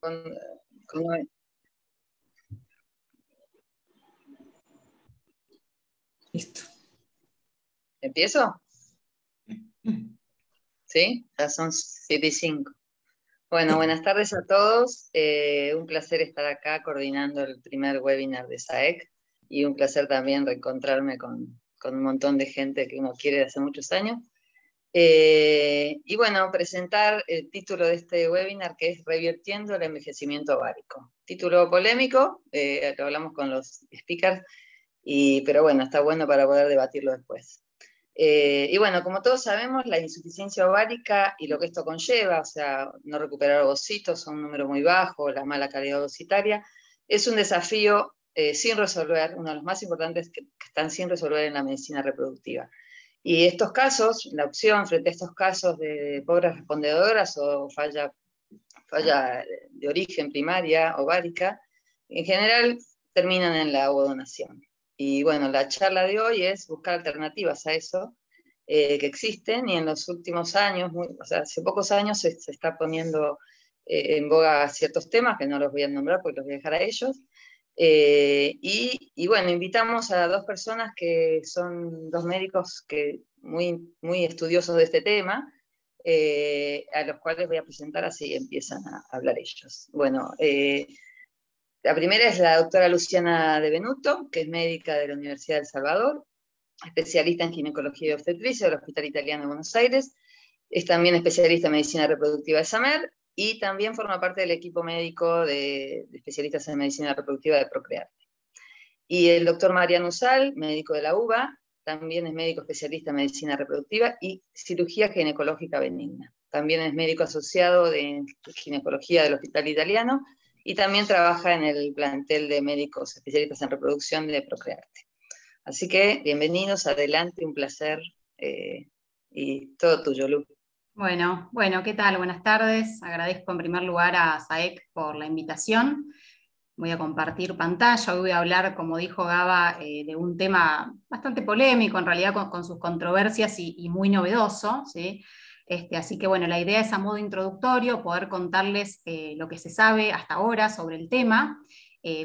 con, con- Listo. ¿Empiezo? ¿Sí? Ya son 7:05. Bueno, buenas tardes a todos. Un placer estar acá coordinando el primer webinar de SAEC y un placer también reencontrarme con un montón de gente que uno quiere de hace muchos años. Y bueno, presentar el título de este webinar, que es Revirtiendo el envejecimiento ovárico. Título polémico, lo hablamos con los speakers, pero bueno, está bueno para poder debatirlo después. Y bueno, como todos sabemos, la insuficiencia ovárica y lo que esto conlleva, o sea, no recuperar ovocitos a un número muy bajo, la mala calidad ovocitaria, es un desafío sin resolver, uno de los más importantes que están sin resolver en la medicina reproductiva. Y estos casos, la opción frente a estos casos de pobres respondedoras o falla de origen primaria ovárica, en general terminan en la ovodonación. Y bueno, la charla de hoy es buscar alternativas a eso que existen, y en los últimos años, o sea, hace pocos años se está poniendo en boga ciertos temas, que no los voy a nombrar porque los voy a dejar a ellos. Y bueno, invitamos a dos personas que son dos médicos que muy, muy estudiosos de este tema, a los cuales voy a presentar, así empiezan a hablar ellos. Bueno, la primera es la doctora Luciana De Venuto, que es médica de la Universidad de El Salvador, especialista en ginecología y obstetricia del Hospital Italiano de Buenos Aires. Es también especialista en medicina reproductiva de SAMER y también forma parte del equipo médico de especialistas en medicina reproductiva de Procrearte. Y el doctor Mariano Usal, médico de la UBA, también es médico especialista en medicina reproductiva y cirugía ginecológica benigna. También es médico asociado de ginecología del Hospital Italiano y también trabaja en el plantel de médicos especialistas en reproducción de Procrearte. Así que, bienvenidos, adelante, un placer, y todo tuyo, Lu. Bueno, ¿qué tal? Buenas tardes. Agradezco en primer lugar a SAEC por la invitación. Voy a compartir pantalla. Hoy voy a hablar, como dijo Gaba, de un tema bastante polémico, en realidad con sus controversias y muy novedoso, ¿sí? Así que bueno, la idea es a modo introductorio poder contarles lo que se sabe hasta ahora sobre el tema,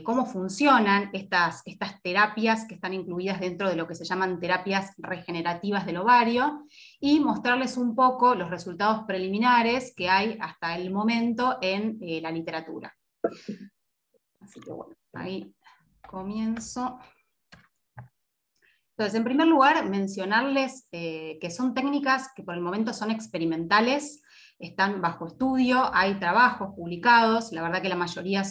cómo funcionan estas terapias que están incluidas dentro de lo que se llaman terapias regenerativas del ovario, y mostrarles un poco los resultados preliminares que hay hasta el momento en la literatura. Así que bueno, ahí comienzo. Entonces, en primer lugar, mencionarles que son técnicas que por el momento son experimentales, están bajo estudio, hay trabajos publicados, la verdad que la mayoría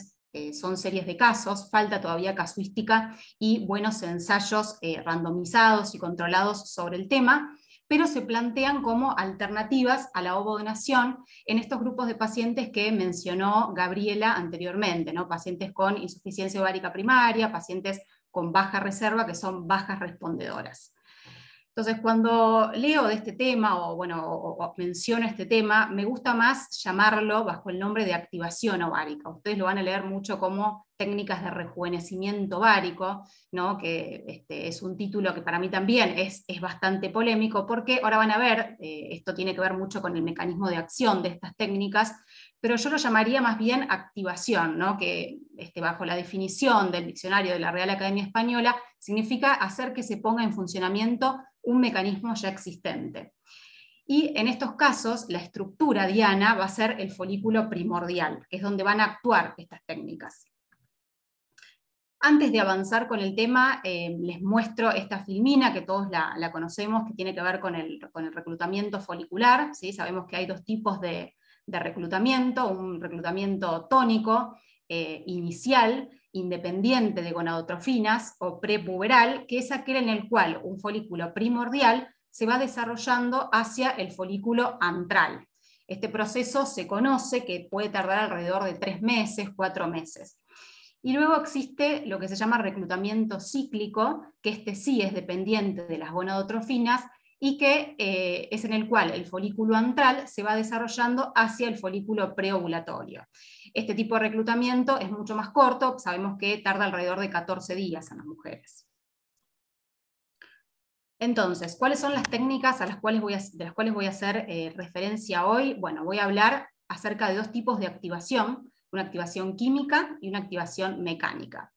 son series de casos, falta todavía casuística y buenos ensayos randomizados y controlados sobre el tema, pero se plantean como alternativas a la ovodonación en estos grupos de pacientes que mencionó Gabriela anteriormente, ¿no? Pacientes con insuficiencia ovárica primaria, pacientes con baja reserva, que son bajas respondedoras. Entonces, cuando leo de este tema, o menciono este tema, me gusta más llamarlo bajo el nombre de activación ovárica. Ustedes lo van a leer mucho como técnicas de rejuvenecimiento ovárico, ¿no? Que es un título que para mí también es bastante polémico, porque ahora van a ver, esto tiene que ver mucho con el mecanismo de acción de estas técnicas, pero yo lo llamaría más bien activación, ¿no? Que bajo la definición del diccionario de la Real Academia Española significa hacer que se ponga en funcionamiento un mecanismo ya existente. Y en estos casos la estructura diana va a ser el folículo primordial, que es donde van a actuar estas técnicas. Antes de avanzar con el tema, les muestro esta filmina que todos la conocemos, que tiene que ver con el reclutamiento folicular, ¿sí? Sabemos que hay dos tipos de reclutamiento, un reclutamiento tónico, inicial, independiente de gonadotrofinas, o prepuberal, que es aquel en el cual un folículo primordial se va desarrollando hacia el folículo antral. Este proceso se conoce que puede tardar alrededor de 3 meses, 4 meses. Y luego existe lo que se llama reclutamiento cíclico, que sí es dependiente de las gonadotrofinas, y que es en el cual el folículo antral se va desarrollando hacia el folículo preovulatorio. Este tipo de reclutamiento es mucho más corto, sabemos que tarda alrededor de 14 días en las mujeres. Entonces, ¿cuáles son las técnicas de las cuales voy a hacer referencia hoy? Bueno, voy a hablar acerca de dos tipos de activación, una activación química y una activación mecánica.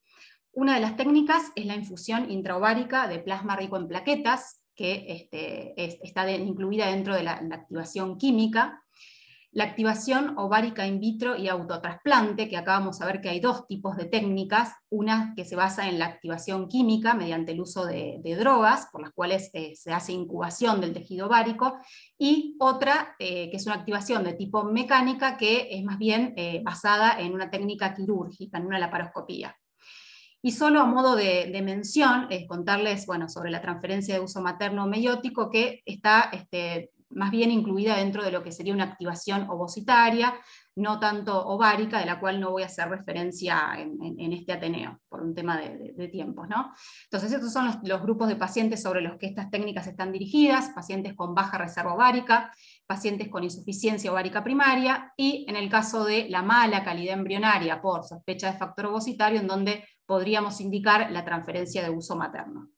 Una de las técnicas es la infusión intraovárica de plasma rico en plaquetas, que está incluida dentro de la activación química. La activación ovárica in vitro y autotrasplante, que acá vamos a ver que hay dos tipos de técnicas, una que se basa en la activación química mediante el uso de drogas, por las cuales se hace incubación del tejido ovárico, y otra que es una activación de tipo mecánica, que es más bien basada en una técnica quirúrgica, en una laparoscopía. Y solo a modo de mención, contarles sobre la transferencia de uso materno meiótico, que está más bien incluida dentro de lo que sería una activación ovocitaria, no tanto ovárica, de la cual no voy a hacer referencia en este Ateneo, por un tema de tiempos, ¿no? Entonces estos son los grupos de pacientes sobre los que estas técnicas están dirigidas: pacientes con baja reserva ovárica, pacientes con insuficiencia ovárica primaria, y en el caso de la mala calidad embrionaria por sospecha de factor ovocitario, en donde podríamos indicar la transferencia de uso materno.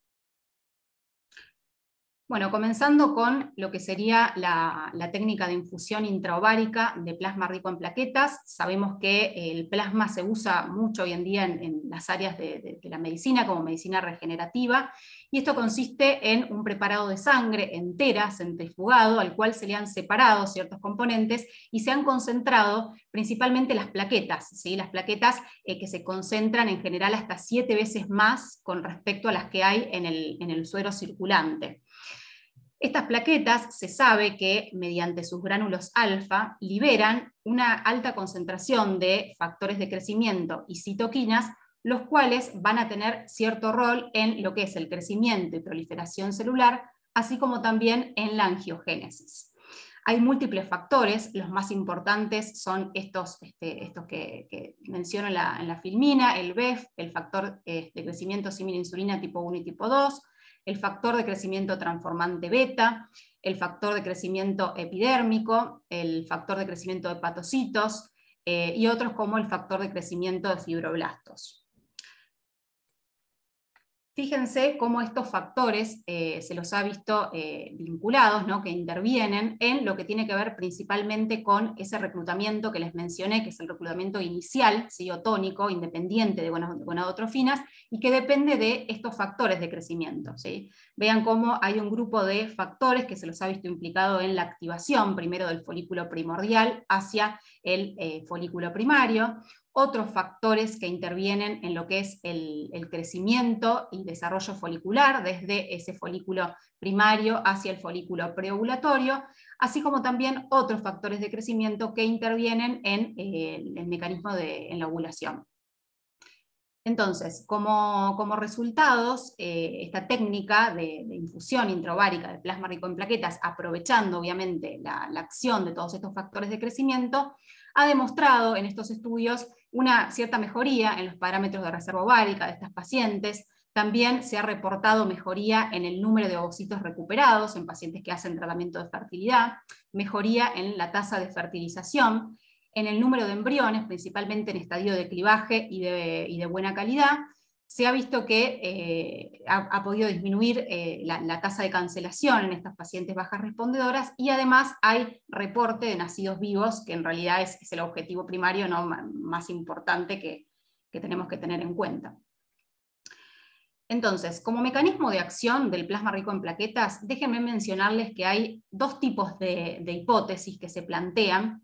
Bueno, comenzando con lo que sería la técnica de infusión intraovárica de plasma rico en plaquetas. Sabemos que el plasma se usa mucho hoy en día en las áreas de la medicina, como medicina regenerativa, y esto consiste en un preparado de sangre entera, centrifugado, al cual se le han separado ciertos componentes y se han concentrado principalmente las plaquetas, ¿sí? Las plaquetas que se concentran en general hasta 7 veces más con respecto a las que hay en el suero circulante. Estas plaquetas se sabe que mediante sus gránulos alfa liberan una alta concentración de factores de crecimiento y citoquinas, los cuales van a tener cierto rol en lo que es el crecimiento y proliferación celular, así como también en la angiogénesis. Hay múltiples factores, los más importantes son estos que menciono en la filmina: el BEF, el factor de crecimiento símil insulina tipo 1 y tipo 2, el factor de crecimiento transformante beta, el factor de crecimiento epidérmico, el factor de crecimiento de hepatocitos y otros como el factor de crecimiento de fibroblastos. Fíjense cómo estos factores se los ha visto vinculados, ¿no? Que intervienen en lo que tiene que ver principalmente con ese reclutamiento que les mencioné, que es el reclutamiento inicial, ¿sí? O tónico, independiente de gonadotrofinas, y que depende de estos factores de crecimiento, ¿sí? Vean cómo hay un grupo de factores que se los ha visto implicado en la activación, primero del folículo primordial hacia el folículo primario, otros factores que intervienen en lo que es el crecimiento y desarrollo folicular, desde ese folículo primario hacia el folículo preovulatorio, así como también otros factores de crecimiento que intervienen en el mecanismo en la ovulación. Entonces, como resultados, esta técnica de infusión intraovárica de plasma rico en plaquetas, aprovechando obviamente la acción de todos estos factores de crecimiento, ha demostrado en estos estudios una cierta mejoría en los parámetros de reserva ovárica de estas pacientes. También se ha reportado mejoría en el número de ovocitos recuperados en pacientes que hacen tratamiento de fertilidad, mejoría en la tasa de fertilización, en el número de embriones, principalmente en estadio de clivaje y de buena calidad. Se ha visto que ha podido disminuir la tasa de cancelación en estas pacientes bajas respondedoras, y además hay reporte de nacidos vivos, que en realidad es el objetivo primario, ¿no? Más importante que tenemos que tener en cuenta. Entonces, como mecanismo de acción del plasma rico en plaquetas, déjenme mencionarles que hay dos tipos de hipótesis que se plantean.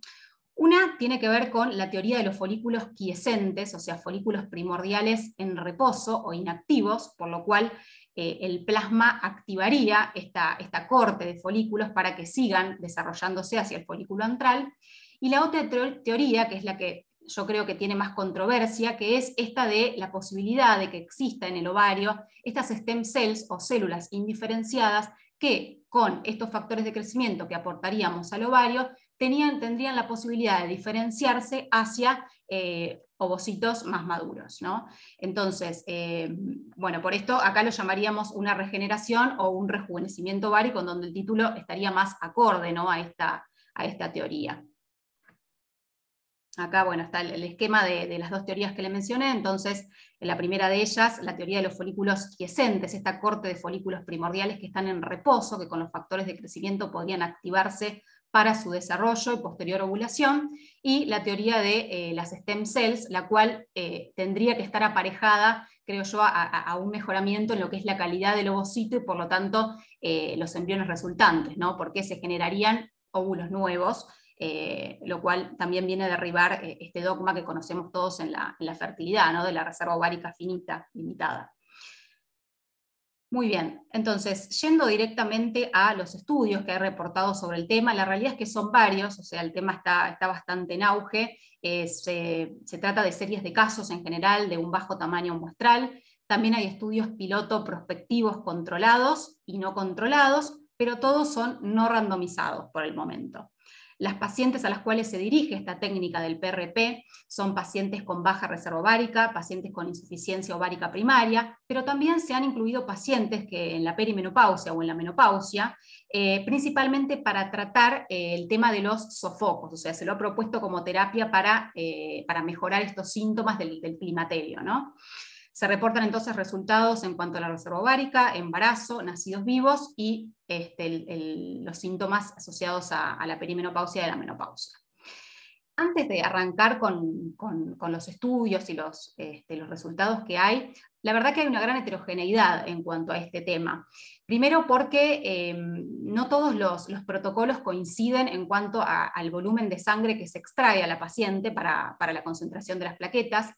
Una tiene que ver con la teoría de los folículos quiescentes, o sea, folículos primordiales en reposo o inactivos, por lo cual el plasma activaría esta corte de folículos para que sigan desarrollándose hacia el folículo antral. Y la otra teoría, que es la que yo creo que tiene más controversia, que es esta de la posibilidad de que exista en el ovario estas stem cells o células indiferenciadas que con estos factores de crecimiento que aportaríamos al ovario tendrían la posibilidad de diferenciarse hacia ovocitos más maduros, ¿no? Entonces, bueno, por esto acá lo llamaríamos una regeneración o un rejuvenecimiento ovárico, en donde el título estaría más acorde, ¿no? a esta teoría. Acá, bueno, está el esquema de las dos teorías que le mencioné. Entonces, en la primera de ellas, la teoría de los folículos quiescentes, esta corte de folículos primordiales que están en reposo, que con los factores de crecimiento podrían activarse para su desarrollo y posterior ovulación, y la teoría de las stem cells, la cual tendría que estar aparejada, creo yo, a un mejoramiento en lo que es la calidad del ovocito y por lo tanto los embriones resultantes, ¿no? Porque se generarían óvulos nuevos, lo cual también viene a derribar este dogma que conocemos todos en la fertilidad, ¿no? De la reserva ovárica finita, limitada. Muy bien, entonces, yendo directamente a los estudios que he reportado sobre el tema, la realidad es que son varios, o sea, el tema está bastante en auge, se trata de series de casos en general, de un bajo tamaño muestral, también hay estudios piloto prospectivos controlados y no controlados, pero todos son no randomizados por el momento. Las pacientes a las cuales se dirige esta técnica del PRP son pacientes con baja reserva ovárica, pacientes con insuficiencia ovárica primaria, pero también se han incluido pacientes que en la perimenopausia o en la menopausia, principalmente para tratar el tema de los sofocos, o sea, se lo ha propuesto como terapia para mejorar estos síntomas del climaterio, ¿no? Se reportan entonces resultados en cuanto a la reserva ovárica, embarazo, nacidos vivos y los síntomas asociados a la perimenopausia y la menopausia. Antes de arrancar con los estudios y los resultados que hay, la verdad que hay una gran heterogeneidad en cuanto a este tema. Primero porque no todos los protocolos coinciden en cuanto al volumen de sangre que se extrae a la paciente para la concentración de las plaquetas.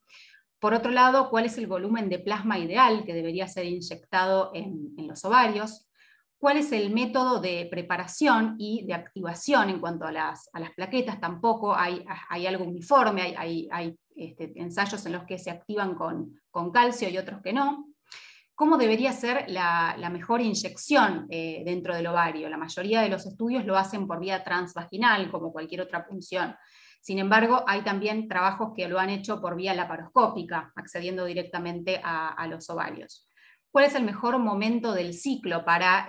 Por otro lado, ¿cuál es el volumen de plasma ideal que debería ser inyectado en los ovarios? ¿Cuál es el método de preparación y de activación en cuanto a las plaquetas? Tampoco hay algo uniforme, hay ensayos en los que se activan con calcio y otros que no. ¿Cómo debería ser la mejor inyección dentro del ovario? La mayoría de los estudios lo hacen por vía transvaginal, como cualquier otra punción. Sin embargo, hay también trabajos que lo han hecho por vía laparoscópica, accediendo directamente a los ovarios. ¿Cuál es el mejor momento del ciclo para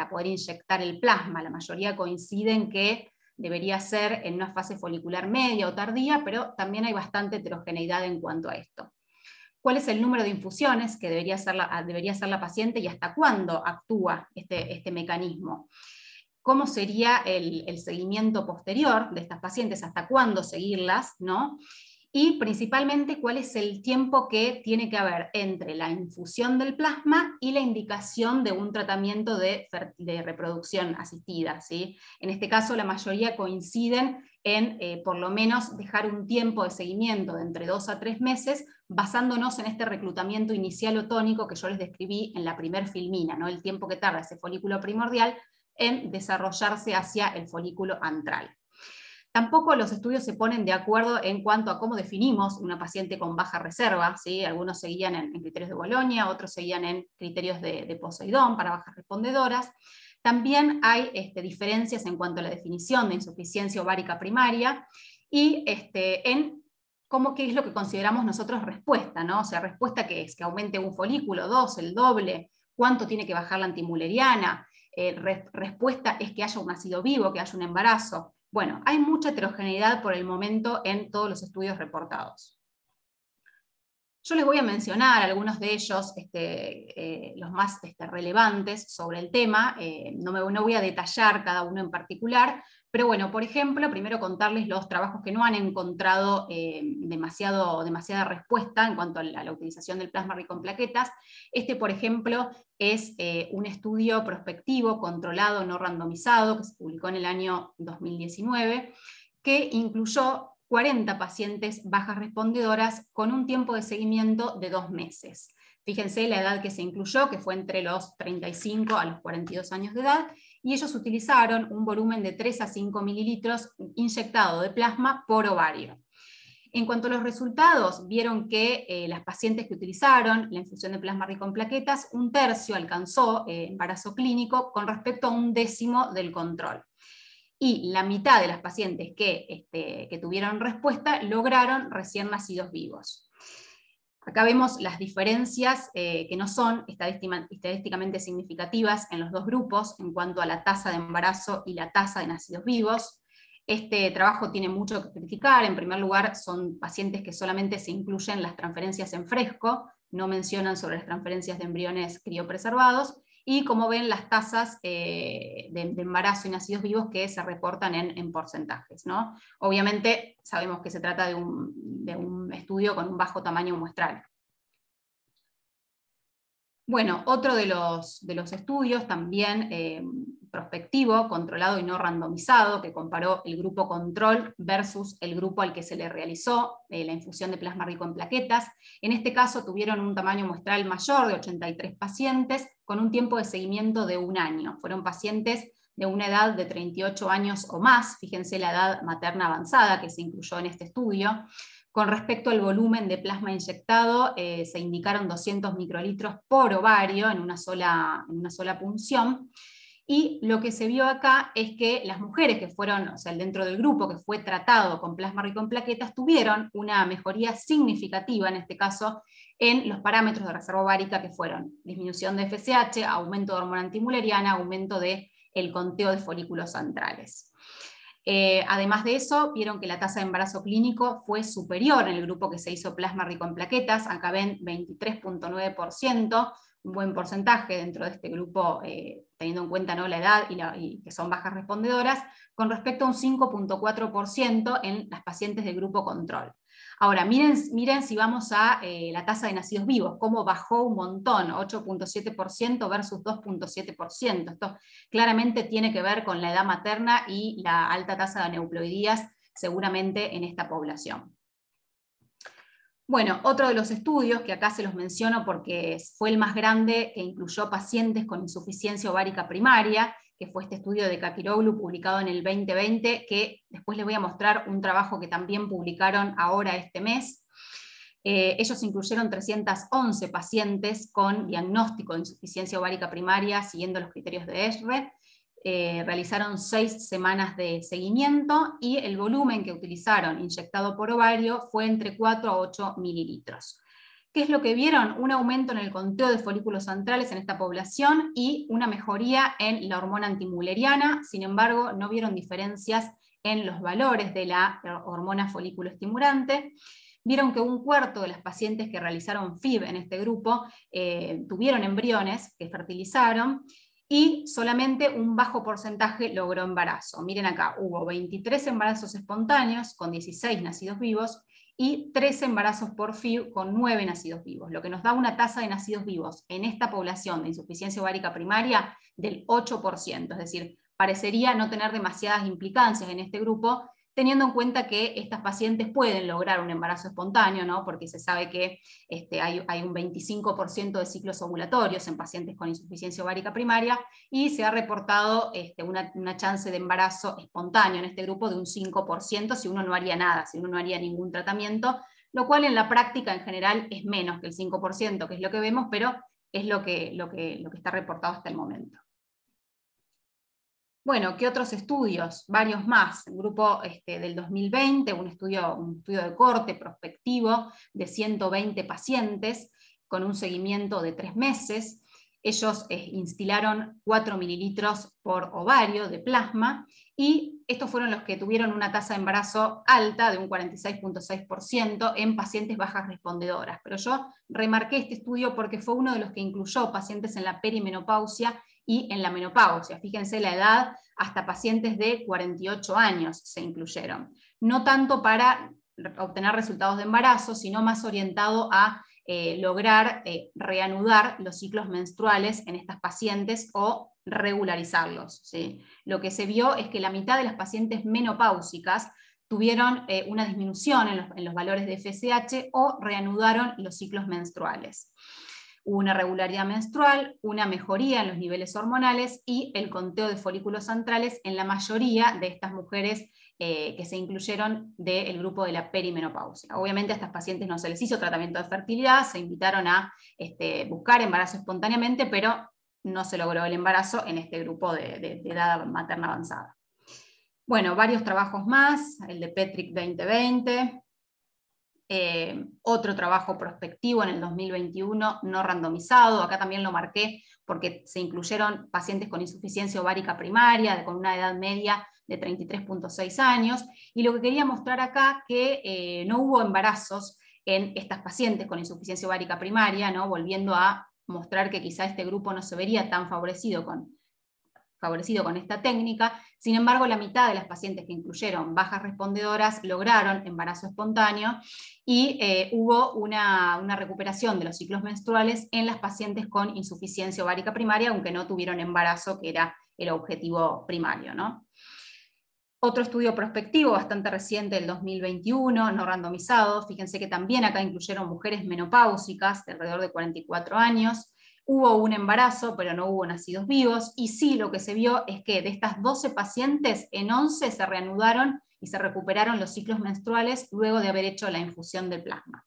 poder inyectar el plasma? La mayoría coinciden que debería ser en una fase folicular media o tardía, pero también hay bastante heterogeneidad en cuanto a esto. ¿Cuál es el número de infusiones que debería hacer la paciente y hasta cuándo actúa este mecanismo? ¿Cómo sería el seguimiento posterior de estas pacientes? ¿Hasta cuándo seguirlas, ¿no? Y principalmente, ¿cuál es el tiempo que tiene que haber entre la infusión del plasma y la indicación de un tratamiento de reproducción asistida, ¿sí? En este caso, la mayoría coinciden en por lo menos dejar un tiempo de seguimiento de entre 2 a 3 meses, basándonos en este reclutamiento inicial otónico que yo les describí en la primer filmina, ¿no? El tiempo que tarda ese folículo primordial en desarrollarse hacia el folículo antral. Tampoco los estudios se ponen de acuerdo en cuanto a cómo definimos una paciente con baja reserva, ¿sí? Algunos seguían en criterios de Bolonia, otros seguían en criterios de Poseidón para bajas respondedoras. También hay diferencias en cuanto a la definición de insuficiencia ovárica primaria y en qué es lo que consideramos nosotros respuesta, ¿no? O sea, respuesta que es que aumente un folículo, 2, el doble, cuánto tiene que bajar la antimuleriana, respuesta es que haya un nacido vivo, que haya un embarazo. Bueno, hay mucha heterogeneidad por el momento en todos los estudios reportados. Yo les voy a mencionar algunos de ellos, los más relevantes sobre el tema, no voy a detallar cada uno en particular, pero bueno, por ejemplo, primero contarles los trabajos que no han encontrado demasiada respuesta en cuanto a la utilización del plasma rico en plaquetas. Por ejemplo, es un estudio prospectivo, controlado, no randomizado, que se publicó en el año 2019, que incluyó 40 pacientes bajas respondedoras con un tiempo de seguimiento de 2 meses. Fíjense la edad que se incluyó, que fue entre los 35 a los 42 años de edad, y ellos utilizaron un volumen de 3 a 5 mililitros inyectado de plasma por ovario. En cuanto a los resultados, vieron que las pacientes que utilizaron la infusión de plasma rico en plaquetas, 1/3 alcanzó embarazo clínico con respecto a 1/10 del control. Y la mitad de las pacientes que tuvieron respuesta lograron recién nacidos vivos. Acá vemos las diferencias que no son estadísticamente significativas en los dos grupos en cuanto a la tasa de embarazo y la tasa de nacidos vivos. Este trabajo tiene mucho que criticar. En primer lugar, son pacientes que solamente se incluyen las transferencias en fresco, no mencionan sobre las transferencias de embriones criopreservados, y como ven las tasas de embarazo y nacidos vivos que se reportan en porcentajes, ¿no? Obviamente sabemos que se trata de un estudio con un bajo tamaño muestral. Bueno, otro de los estudios también prospectivo, controlado y no randomizado, que comparó el grupo control versus el grupo al que se le realizó la infusión de plasma rico en plaquetas. En este caso tuvieron un tamaño muestral mayor de 83 pacientes con un tiempo de seguimiento de 1 año. Fueron pacientes de una edad de 38 años o más, fíjense la edad materna avanzada que se incluyó en este estudio. Con respecto al volumen de plasma inyectado, se indicaron 200 microlitros por ovario en una sola punción. Y lo que se vio acá es que las mujeres que fueron, o sea, dentro del grupo que fue tratado con plasma rico en plaquetas, tuvieron una mejoría significativa, en este caso, en los parámetros de reserva ovárica que fueron disminución de FSH, aumento de hormona antimuleriana, aumento del conteo de folículos antrales. Además de eso, vieron que la tasa de embarazo clínico fue superior en el grupo que se hizo plasma rico en plaquetas, acá ven 23.9%, un buen porcentaje dentro de este grupo, teniendo en cuenta, ¿no?, la edad y que son bajas respondedoras, con respecto a un 5.4% en las pacientes del grupo control. Ahora, miren si vamos a la tasa de nacidos vivos, cómo bajó un montón, 8.7% versus 2.7%. Esto claramente tiene que ver con la edad materna y la alta tasa de aneuploidías seguramente en esta población. Bueno, otro de los estudios, que acá se los menciono porque fue el más grande, que incluyó pacientes con insuficiencia ovárica primaria, que fue este estudio de Kakiroglu publicado en el 2020, que después les voy a mostrar un trabajo que también publicaron ahora este mes. Ellos incluyeron 311 pacientes con diagnóstico de insuficiencia ovárica primaria siguiendo los criterios de ESRE. Realizaron 6 semanas de seguimiento y el volumen que utilizaron inyectado por ovario fue entre 4 a 8 mililitros. ¿Qué es lo que vieron? Un aumento en el conteo de folículos antrales en esta población y una mejoría en la hormona antimuleriana. Sin embargo, no vieron diferencias en los valores de la hormona folículo estimulante. Vieron que 1/4 de las pacientes que realizaron FIV en este grupo tuvieron embriones que fertilizaron, y solamente un bajo porcentaje logró embarazo. Miren acá, hubo 23 embarazos espontáneos con 16 nacidos vivos y 13 embarazos por FIV con 9 nacidos vivos, lo que nos da una tasa de nacidos vivos en esta población de insuficiencia ovárica primaria del 8%, es decir, parecería no tener demasiadas implicancias en este grupo, teniendo en cuenta que estas pacientes pueden lograr un embarazo espontáneo, ¿no?, porque se sabe que hay un 25% de ciclos ovulatorios en pacientes con insuficiencia ovárica primaria, y se ha reportado una chance de embarazo espontáneo en este grupo de un 5% si uno no haría nada, si uno no haría ningún tratamiento, lo cual en la práctica en general es menos que el 5%, que es lo que vemos, pero es lo que está reportado hasta el momento. Bueno, ¿qué otros estudios? Varios más. El grupo del 2020, un estudio de corte prospectivo de 120 pacientes con un seguimiento de 3 meses. Ellos instilaron 4 mililitros por ovario de plasma, y estos fueron los que tuvieron una tasa de embarazo alta de un 46.6% en pacientes bajas respondedoras. Pero yo remarqué este estudio porque fue uno de los que incluyó pacientes en la perimenopausia y en la menopausia. Fíjense la edad, hasta pacientes de 48 años se incluyeron. No tanto para obtener resultados de embarazo, sino más orientado a lograr reanudar los ciclos menstruales en estas pacientes o regularizarlos, ¿sí? Lo que se vio es que la mitad de las pacientes menopáusicas tuvieron una disminución en los valores de FSH o reanudaron los ciclos menstruales. Hubo una regularidad menstrual, una mejoría en los niveles hormonales y el conteo de folículos antrales en la mayoría de estas mujeres que se incluyeron del grupo de la perimenopausia. Obviamente a estas pacientes no se les hizo tratamiento de fertilidad, se invitaron a buscar embarazo espontáneamente, pero no se logró el embarazo en este grupo de edad materna avanzada. Bueno, varios trabajos más, el de Petrick 2020, otro trabajo prospectivo en el 2021 no randomizado, acá también lo marqué porque se incluyeron pacientes con insuficiencia ovárica primaria, con una edad media de 33.6 años, y lo que quería mostrar acá que no hubo embarazos en estas pacientes con insuficiencia ovárica primaria, ¿no?, volviendo a mostrar que quizá este grupo no se vería tan favorecido con esta técnica. Sin embargo, la mitad de las pacientes que incluyeron bajas respondedoras lograron embarazo espontáneo y hubo una recuperación de los ciclos menstruales en las pacientes con insuficiencia ovárica primaria, aunque no tuvieron embarazo, que era el objetivo primario, ¿no? Otro estudio prospectivo bastante reciente del 2021, no randomizado, fíjense que también acá incluyeron mujeres menopáusicas de alrededor de 44 años, hubo un embarazo, pero no hubo nacidos vivos, y sí lo que se vio es que de estas 12 pacientes, en 11 se reanudaron y se recuperaron los ciclos menstruales luego de haber hecho la infusión del plasma.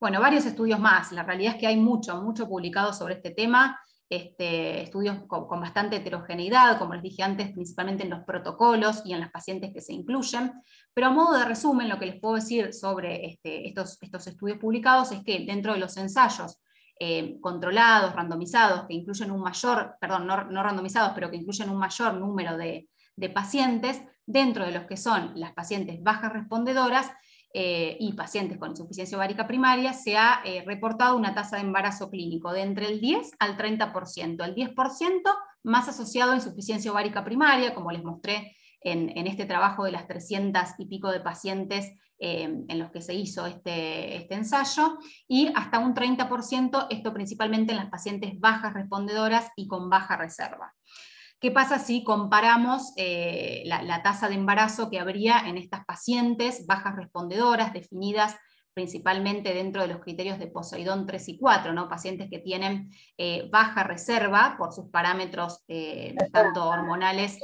Bueno, varios estudios más, la realidad es que hay mucho publicado sobre este tema, estudios con bastante heterogeneidad, como les dije antes, principalmente en los protocolos y en las pacientes que se incluyen, pero a modo de resumen lo que les puedo decir sobre estos estudios publicados es que dentro de los ensayos controlados, randomizados, que incluyen un mayor, perdón, no randomizados, pero que incluyen un mayor número de pacientes, dentro de los que son las pacientes bajas respondedoras, y pacientes con insuficiencia ovárica primaria, se ha reportado una tasa de embarazo clínico de entre el 10 al 30%, el 10% más asociado a insuficiencia ovárica primaria, como les mostré en este trabajo de las 300 y pico de pacientes en los que se hizo este ensayo, y hasta un 30%, esto principalmente en las pacientes bajas respondedoras y con baja reserva. ¿Qué pasa si comparamos la tasa de embarazo que habría en estas pacientes bajas respondedoras, definidas principalmente dentro de los criterios de Poseidón 3 y 4, ¿no? Pacientes que tienen baja reserva por sus parámetros tanto hormonales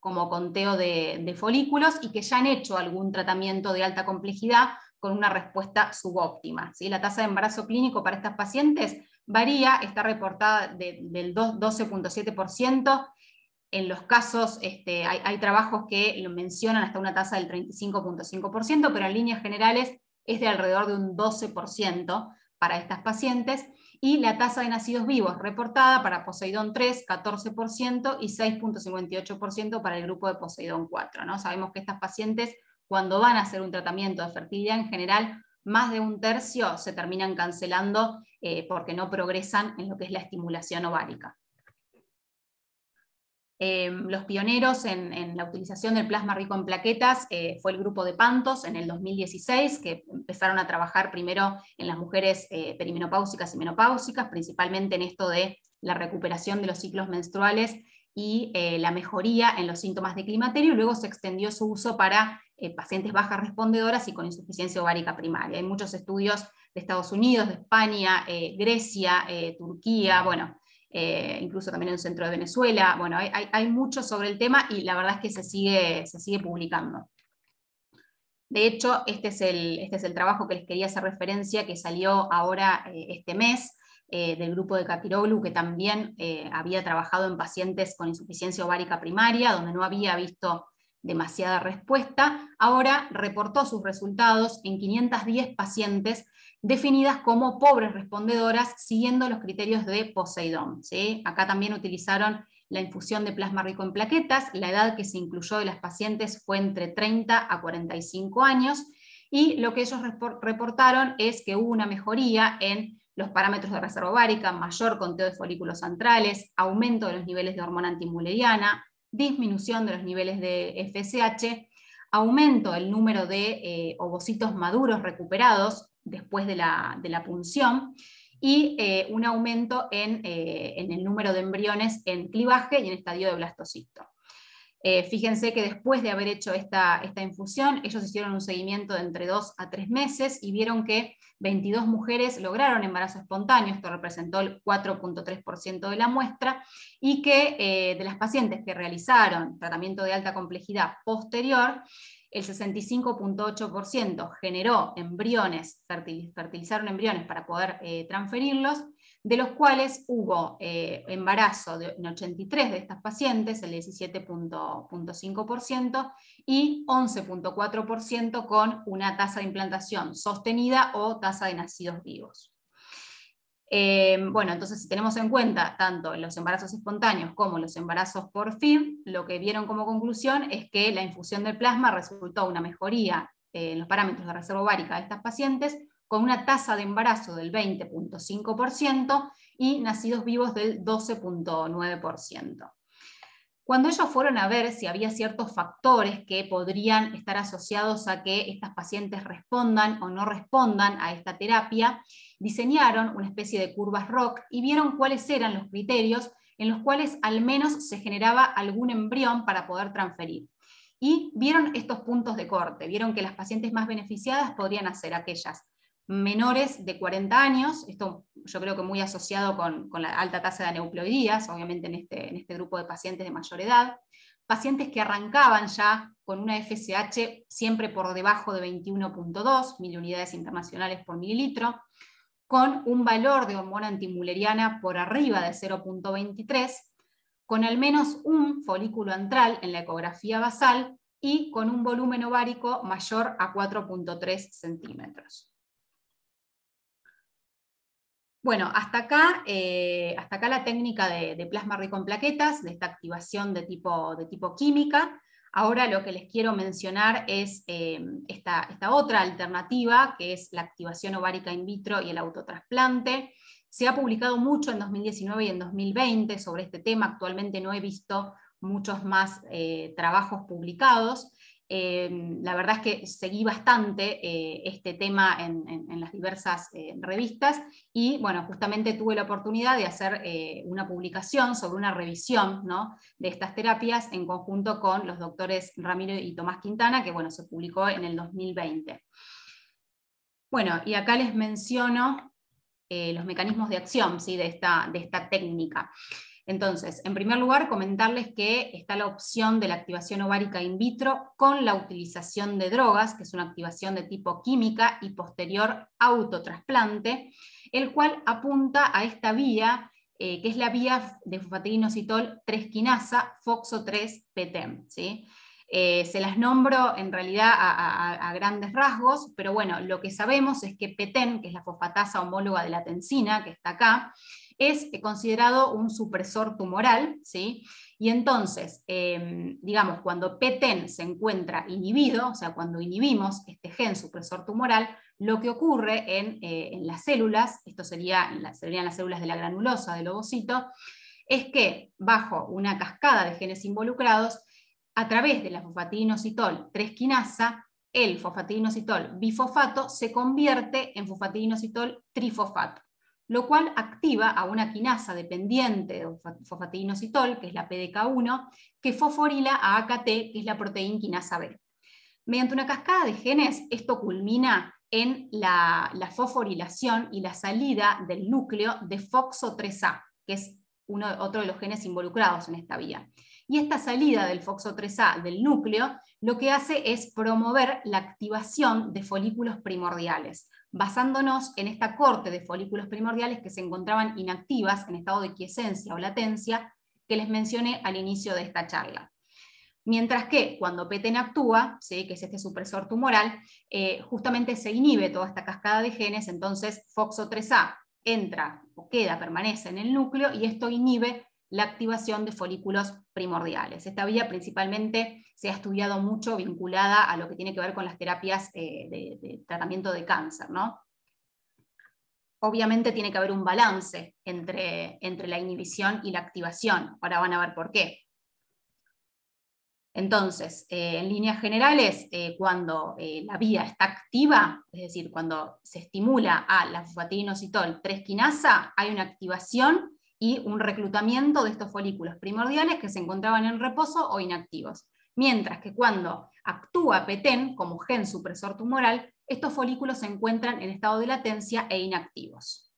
como conteo de folículos, y que ya han hecho algún tratamiento de alta complejidad con una respuesta subóptima, ¿sí? La tasa de embarazo clínico para estas pacientes varía, está reportada del 12.7%, en los casos hay trabajos que lo mencionan hasta una tasa del 35.5%, pero en líneas generales es de alrededor de un 12% para estas pacientes, y la tasa de nacidos vivos reportada para Poseidón 3, 14%, y 6.58% para el grupo de Poseidón 4, ¿no? Sabemos que estas pacientes, cuando van a hacer un tratamiento de fertilidad en general, más de un tercio se terminan cancelando porque no progresan en lo que es la estimulación ovárica. Los pioneros en la utilización del plasma rico en plaquetas fue el grupo de Pantos en el 2016, que empezaron a trabajar primero en las mujeres perimenopáusicas y menopáusicas, principalmente en esto de la recuperación de los ciclos menstruales y la mejoría en los síntomas de climaterio, y luego se extendió su uso para pacientes bajas respondedoras y con insuficiencia ovárica primaria. Hay muchos estudios de Estados Unidos, de España, Grecia, Turquía, bueno, incluso también en el centro de Venezuela. Bueno, hay mucho sobre el tema y la verdad es que se sigue publicando. De hecho, este es el trabajo que les quería hacer referencia, que salió ahora este mes, del grupo de Kapiroglu, que también había trabajado en pacientes con insuficiencia ovárica primaria, donde no había visto demasiada respuesta. Ahora reportó sus resultados en 510 pacientes definidas como pobres respondedoras, siguiendo los criterios de Poseidón, ¿sí? Acá también utilizaron la infusión de plasma rico en plaquetas, la edad que se incluyó de las pacientes fue entre 30 a 45 años, y lo que ellos reportaron es que hubo una mejoría en los parámetros de reserva ovárica, mayor conteo de folículos centrales, aumento de los niveles de hormona antimuleriana, disminución de los niveles de FSH, aumento del número de ovocitos maduros recuperados después de la punción, y un aumento en el número de embriones en clivaje y en estadio de blastocisto. Fíjense que después de haber hecho esta infusión, ellos hicieron un seguimiento de entre 2 a 3 meses y vieron que 22 mujeres lograron embarazo espontáneo, esto representó el 4.3% de la muestra, y que de las pacientes que realizaron tratamiento de alta complejidad posterior, el 65.8% generó embriones, fertilizaron embriones para poder transferirlos, de los cuales hubo embarazo en 83 de estas pacientes, el 17.5%, y 11.4% con una tasa de implantación sostenida o tasa de nacidos vivos. Bueno, entonces si tenemos en cuenta tanto los embarazos espontáneos como los embarazos por FIV, lo que vieron como conclusión es que la infusión del plasma resultó una mejoría en los parámetros de reserva ovárica de estas pacientes, con una tasa de embarazo del 20,5% y nacidos vivos del 12,9%. Cuando ellos fueron a ver si había ciertos factores que podrían estar asociados a que estas pacientes respondan o no respondan a esta terapia, diseñaron una especie de curvas ROC y vieron cuáles eran los criterios en los cuales al menos se generaba algún embrión para poder transferir. Y vieron estos puntos de corte, vieron que las pacientes más beneficiadas podrían ser aquellas menores de 40 años, esto yo creo que muy asociado con la alta tasa de aneuploidías, obviamente en este grupo de pacientes de mayor edad, pacientes que arrancaban ya con una FSH siempre por debajo de 21,2 miliunidades internacionales por mililitro, con un valor de hormona antimuleriana por arriba de 0,23, con al menos un folículo antral en la ecografía basal y con un volumen ovárico mayor a 4,3 centímetros. Bueno, hasta acá la técnica de plasma rico en plaquetas, de esta activación de tipo química. Ahora lo que les quiero mencionar es esta otra alternativa, que es la activación ovárica in vitro y el autotrasplante. Se ha publicado mucho en 2019 y en 2020 sobre este tema. Actualmente no he visto muchos más trabajos publicados. La verdad es que seguí bastante este tema en las diversas revistas y bueno, justamente tuve la oportunidad de hacer una publicación sobre una revisión, ¿no?, de estas terapias en conjunto con los doctores Ramiro y Tomás Quintana, que bueno, se publicó en el 2020. Bueno, y acá les menciono los mecanismos de acción, ¿sí?, de esta técnica. Entonces, en primer lugar, comentarles que está la opción de la activación ovárica in vitro con la utilización de drogas, que es una activación de tipo química y posterior autotrasplante, el cual apunta a esta vía, que es la vía de fosfatidinoinositol 3 quinasa, FOXO3-PTEN, ¿sí? Se las nombro en realidad a grandes rasgos, pero bueno, lo que sabemos es que PTEN, que es la fosfatasa homóloga de la tensina, que está acá, es considerado un supresor tumoral, ¿sí? Y entonces, digamos, cuando PTEN se encuentra inhibido, o sea, cuando inhibimos este gen supresor tumoral, lo que ocurre en las células, esto serían las células de la granulosa del ovocito, es que bajo una cascada de genes involucrados, a través de la fosfatidinoinositol 3 quinasa, el fosfatidinoinositol bifosfato se convierte en fosfatidinoinositol trifosfato, lo cual activa a una quinasa dependiente de fosfatidinoinositol, que es la PDK1, que fosforila a AKT, que es la proteína quinasa B. Mediante una cascada de genes, esto culmina en la fosforilación y la salida del núcleo de FOXO3A, que es otro de los genes involucrados en esta vía. Y esta salida del FOXO3A del núcleo lo que hace es promover la activación de folículos primordiales, basándonos en esta corte de folículos primordiales que se encontraban inactivas en estado de quiescencia o latencia que les mencioné al inicio de esta charla. Mientras que cuando PTEN actúa, ¿sí?, que es este supresor tumoral, justamente se inhibe toda esta cascada de genes, entonces FOXO3A entra o permanece en el núcleo y esto inhibe la activación de folículos primordiales. Esta vía principalmente se ha estudiado mucho vinculada a lo que tiene que ver con las terapias de tratamiento de cáncer, ¿no? Obviamente tiene que haber un balance entre la inhibición y la activación. Ahora van a ver por qué. Entonces, en líneas generales, cuando la vía está activa, es decir, cuando se estimula a la fosfatidinoinositol 3 quinasa, hay una activación y un reclutamiento de estos folículos primordiales que se encontraban en reposo o inactivos. Mientras que cuando actúa PTEN como gen supresor tumoral, estos folículos se encuentran en estado de latencia e inactivos.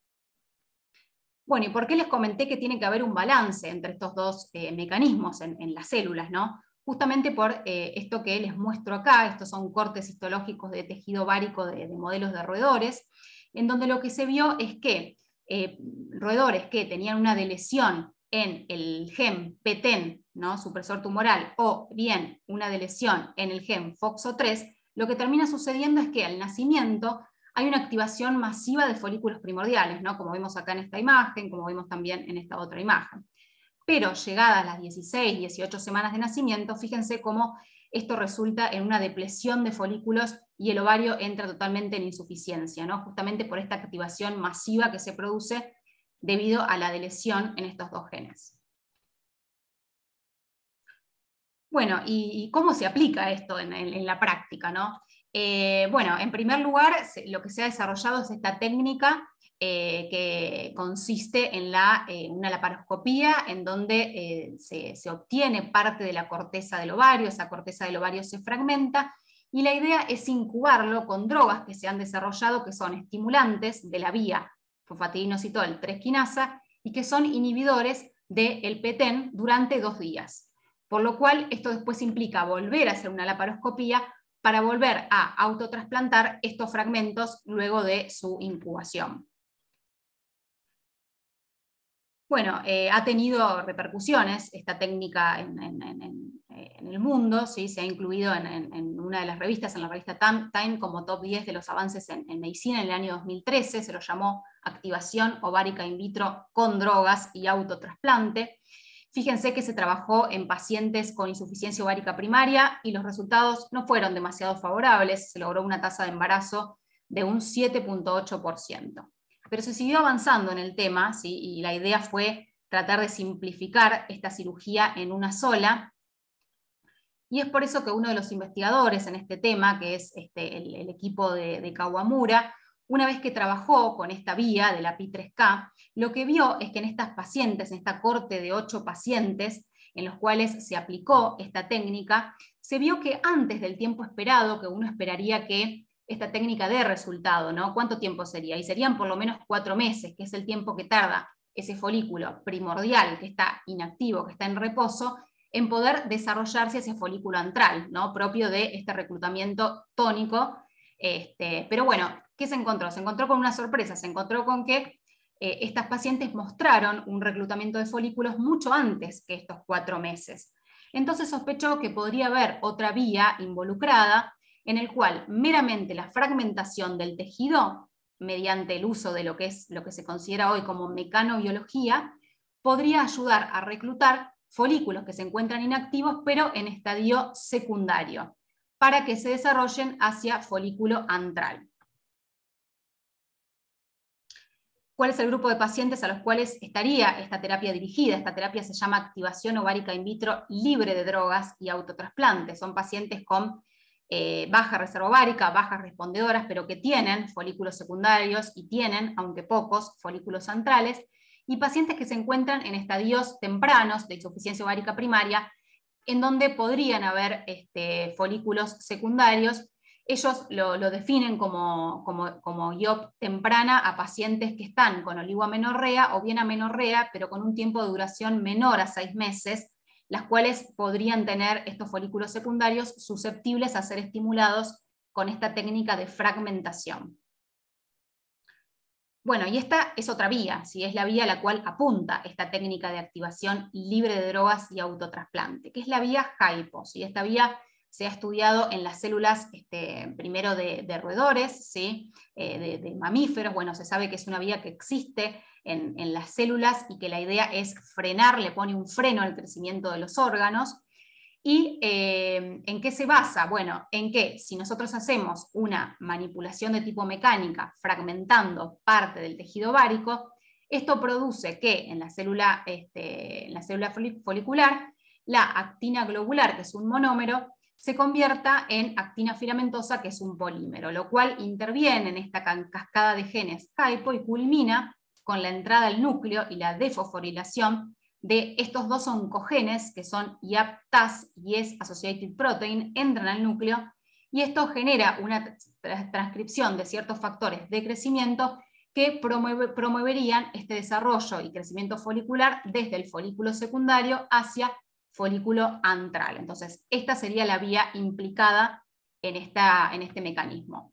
Bueno, ¿y por qué les comenté que tiene que haber un balance entre estos dos mecanismos en las células, ¿no? Justamente por esto que les muestro acá. Estos son cortes histológicos de tejido ovárico de modelos de roedores, en donde lo que se vio es que roedores que tenían una delesión en el gen PTEN, ¿no?, supresor tumoral, o bien una delesión en el gen FOXO3, lo que termina sucediendo es que al nacimiento hay una activación masiva de folículos primordiales, ¿no?, como vemos acá en esta imagen, como vemos también en esta otra imagen. Pero llegadas las 16, 18 semanas de nacimiento, fíjense cómo esto resulta en una depresión de folículos y el ovario entra totalmente en insuficiencia, ¿no? Justamente por esta activación masiva que se produce debido a la deleción en estos dos genes. Bueno, ¿y cómo se aplica esto en la práctica, ¿no? Bueno, en primer lugar, lo que se ha desarrollado es esta técnica que consiste en una laparoscopía en donde se obtiene parte de la corteza del ovario, esa corteza del ovario se fragmenta, y la idea es incubarlo con drogas que se han desarrollado, que son estimulantes de la vía fosfatidinoinositol 3-quinasa y que son inhibidores del PTEN durante 2 días. Por lo cual, esto después implica volver a hacer una laparoscopía para volver a autotrasplantar estos fragmentos luego de su incubación. Bueno, ha tenido repercusiones esta técnica en el mundo, ¿sí? Se ha incluido en una de las revistas, en la revista Time, como top 10 de los avances en medicina en el año 2013, se lo llamó activación ovárica in vitro con drogas y autotrasplante. Fíjense que se trabajó en pacientes con insuficiencia ovárica primaria y los resultados no fueron demasiado favorables, se logró una tasa de embarazo de un 7,8%. Pero se siguió avanzando en el tema, ¿sí? Y la idea fue tratar de simplificar esta cirugía en una sola, y es por eso que uno de los investigadores en este tema, que es el equipo de Kawamura, una vez que trabajó con esta vía de la PI3K, lo que vio es que en estas pacientes, en esta corte de 8 pacientes, en los cuales se aplicó esta técnica, se vio que antes del tiempo esperado, que uno esperaría que esta técnica dé resultado, ¿no? ¿Cuánto tiempo sería? Y serían por lo menos 4 meses, que es el tiempo que tarda ese folículo primordial que está inactivo, que está en reposo, en poder desarrollarse ese folículo antral, ¿no? Propio de este reclutamiento tónico. Pero bueno, ¿qué se encontró? Se encontró con una sorpresa, se encontró con que estas pacientes mostraron un reclutamiento de folículos mucho antes que estos 4 meses. Entonces sospechó que podría haber otra vía involucrada en el cual meramente la fragmentación del tejido, mediante el uso de lo que se considera hoy como mecanobiología, podría ayudar a reclutar folículos que se encuentran inactivos, pero en estadio secundario, para que se desarrollen hacia folículo antral. ¿Cuál es el grupo de pacientes a los cuales estaría esta terapia dirigida? Esta terapia se llama activación ovárica in vitro libre de drogas y autotrasplante. Son pacientes con baja reserva ovárica, bajas respondedoras, pero que tienen folículos secundarios y tienen, aunque pocos, folículos antrales, y pacientes que se encuentran en estadios tempranos de insuficiencia ovárica primaria, en donde podrían haber folículos secundarios. Ellos lo definen como IOP temprana a pacientes que están con oligoamenorrea o bien amenorrea, pero con un tiempo de duración menor a 6 meses, las cuales podrían tener estos folículos secundarios susceptibles a ser estimulados con esta técnica de fragmentación. Bueno, y esta es otra vía, ¿sí? Es la vía a la cual apunta esta técnica de activación libre de drogas y autotrasplante, que es la vía HIPO, ¿sí? Esta vía se ha estudiado en las células primero de roedores, ¿sí? De mamíferos. Bueno, se sabe que es una vía que existe en las células y que la idea es frenar, le pone un freno al crecimiento de los órganos. ¿Y en qué se basa? Bueno, en que si nosotros hacemos una manipulación de tipo mecánica fragmentando parte del tejido ovárico, esto produce que en la célula folicular, la actina globular, que es un monómero, se convierta en actina filamentosa, que es un polímero, lo cual interviene en esta cascada de genes HIPO y culmina con la entrada al núcleo y la defosforilación de estos dos oncogenes, que son YAP-TAS y S-associated protein, entran al núcleo, y esto genera una transcripción de ciertos factores de crecimiento que promoverían este desarrollo y crecimiento folicular desde el folículo secundario hacia folículo antral. Entonces, esta sería la vía implicada en este mecanismo.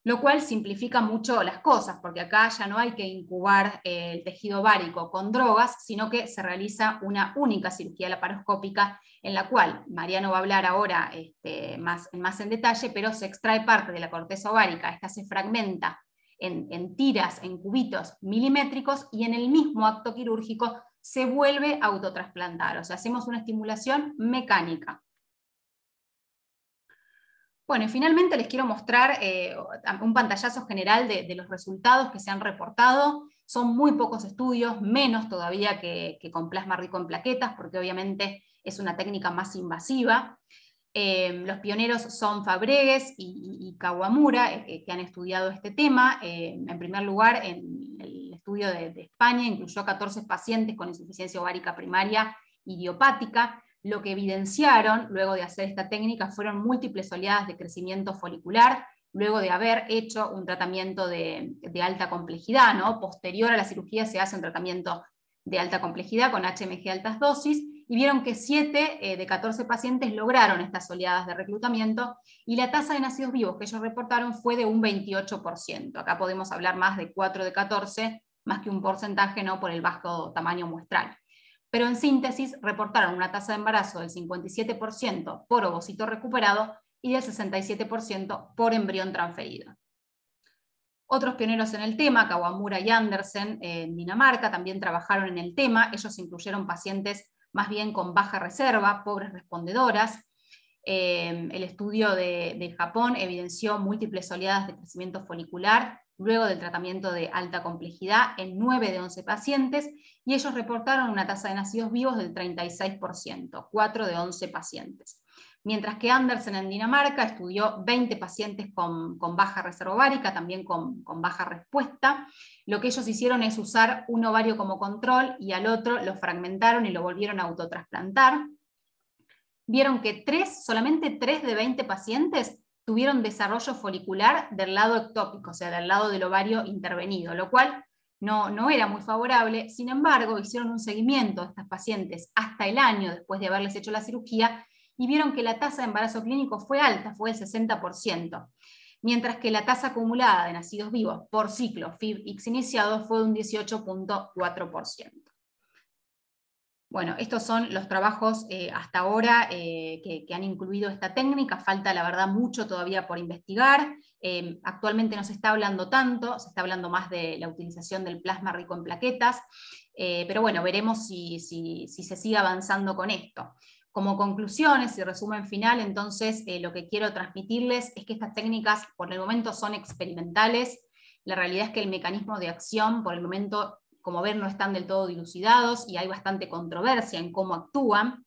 Lo cual simplifica mucho las cosas, porque acá ya no hay que incubar el tejido ovárico con drogas, sino que se realiza una única cirugía laparoscópica, en la cual Mariano va a hablar ahora más en detalle, pero se extrae parte de la corteza ovárica, esta se fragmenta en tiras, en cubitos milimétricos, y en el mismo acto quirúrgico se vuelve a autotrasplantar, o sea, hacemos una estimulación mecánica. Bueno, y finalmente les quiero mostrar un pantallazo general de los resultados que se han reportado. Son muy pocos estudios, menos todavía que con plasma rico en plaquetas, porque obviamente es una técnica más invasiva. Los pioneros son Fabregues y Kawamura, que han estudiado este tema. En primer lugar, en el estudio de España, incluyó 14 pacientes con insuficiencia ovárica primaria idiopática. Lo que evidenciaron luego de hacer esta técnica fueron múltiples oleadas de crecimiento folicular, luego de haber hecho un tratamiento de alta complejidad, ¿no? Posterior a la cirugía se hace un tratamiento de alta complejidad con HMG altas dosis, y vieron que 7 de 14 pacientes lograron estas oleadas de reclutamiento, y la tasa de nacidos vivos que ellos reportaron fue de un 28%. Acá podemos hablar más de 4 de 14, más que un porcentaje, ¿no? Por el bajo tamaño muestral. Pero en síntesis reportaron una tasa de embarazo del 57% por ovocito recuperado y del 67% por embrión transferido. Otros pioneros en el tema, Kawamura y Andersen en Dinamarca, también trabajaron en el tema. Ellos incluyeron pacientes más bien con baja reserva, pobres respondedoras. El estudio de Japón evidenció múltiples oleadas de crecimiento folicular luego del tratamiento de alta complejidad en 9 de 11 pacientes, y ellos reportaron una tasa de nacidos vivos del 36%, 4 de 11 pacientes. Mientras que Andersen en Dinamarca estudió 20 pacientes con baja reserva ovárica, también con baja respuesta. Lo que ellos hicieron es usar un ovario como control y al otro lo fragmentaron y lo volvieron a autotrasplantar. Vieron que solamente 3 de 20 pacientes tuvieron desarrollo folicular del lado ectópico, o sea, del lado del ovario intervenido, lo cual no era muy favorable. Sin embargo, hicieron un seguimiento de estas pacientes hasta el año después de haberles hecho la cirugía y vieron que la tasa de embarazo clínico fue alta, fue del 60%, mientras que la tasa acumulada de nacidos vivos por ciclo FIV-X iniciado fue de un 18.4%. Bueno, estos son los trabajos hasta ahora que han incluido esta técnica. Falta, la verdad, mucho todavía por investigar. Actualmente no se está hablando tanto, se está hablando más de la utilización del plasma rico en plaquetas, pero bueno, veremos si se sigue avanzando con esto. Como conclusiones y resumen final, entonces, lo que quiero transmitirles es que estas técnicas por el momento son experimentales. La realidad es que el mecanismo de acción por el momento, como ven, no están del todo dilucidados y hay bastante controversia en cómo actúan.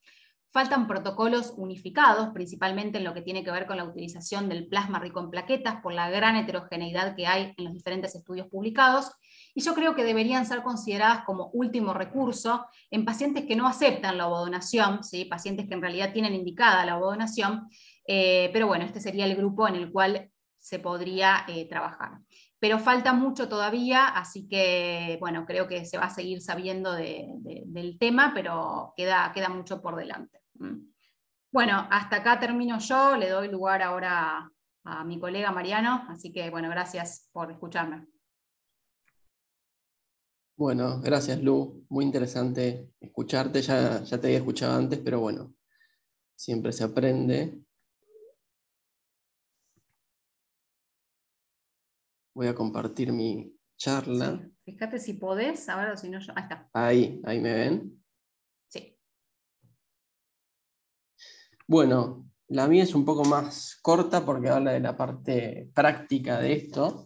Faltan protocolos unificados, principalmente en lo que tiene que ver con la utilización del plasma rico en plaquetas por la gran heterogeneidad que hay en los diferentes estudios publicados, y yo creo que deberían ser consideradas como último recurso en pacientes que no aceptan la ovodonación, ¿sí? Pacientes que en realidad tienen indicada la ovodonación, pero bueno, este sería el grupo en el cual se podría trabajar. Pero falta mucho todavía, así que bueno, creo que se va a seguir sabiendo del tema, pero queda mucho por delante. Bueno, hasta acá termino yo, le doy lugar ahora a mi colega Mariano, así que bueno, gracias por escucharme. Bueno, gracias Lu, muy interesante escucharte, ya te había escuchado antes, pero bueno, siempre se aprende. Voy a compartir mi charla. Sí, fíjate si podés, ahora o si no yo. Ahí está. Ahí me ven. Sí. Bueno, la mía es un poco más corta porque habla de la parte práctica de esto,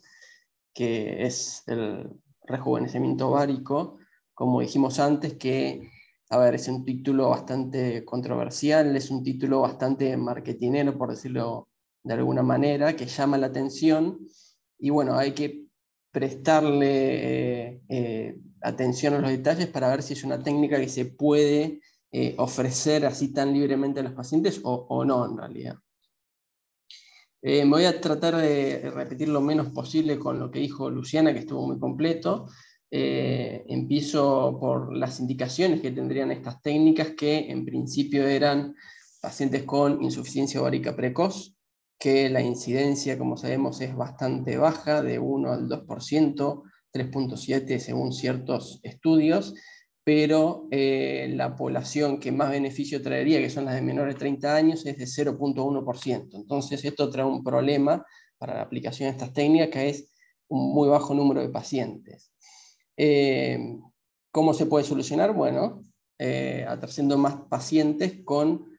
que es el rejuvenecimiento ovárico. Como dijimos antes, que, a ver, es un título bastante controversial, es un título bastante marketinero, por decirlo de alguna manera, que llama la atención. Y bueno, hay que prestarle atención a los detalles para ver si es una técnica que se puede ofrecer así tan libremente a los pacientes o no, en realidad. Me voy a tratar de repetir lo menos posible con lo que dijo Luciana, que estuvo muy completo. Empiezo por las indicaciones que tendrían estas técnicas, que en principio eran pacientes con insuficiencia ovárica precoz, que la incidencia, como sabemos, es bastante baja, de 1 al 2%, 3.7 según ciertos estudios, pero la población que más beneficio traería, que son las de menores de 30 años, es de 0.1%. Entonces esto trae un problema para la aplicación de estas técnicas, que es un muy bajo número de pacientes. ¿Cómo se puede solucionar? Bueno, atrayendo más pacientes con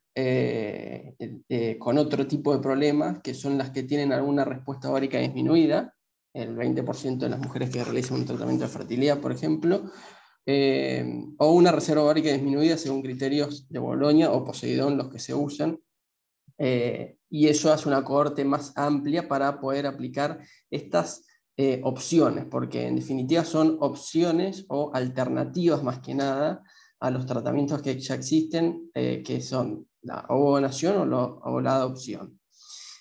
con otro tipo de problemas, que son las que tienen alguna respuesta ovárica disminuida, el 20% de las mujeres que realizan un tratamiento de fertilidad, por ejemplo, o una reserva ovárica disminuida según criterios de Bolonia o Poseidón, los que se usan, y eso hace una cohorte más amplia para poder aplicar estas opciones, porque en definitiva son opciones o alternativas más que nada a los tratamientos que ya existen, que son la ovodonación o la adopción.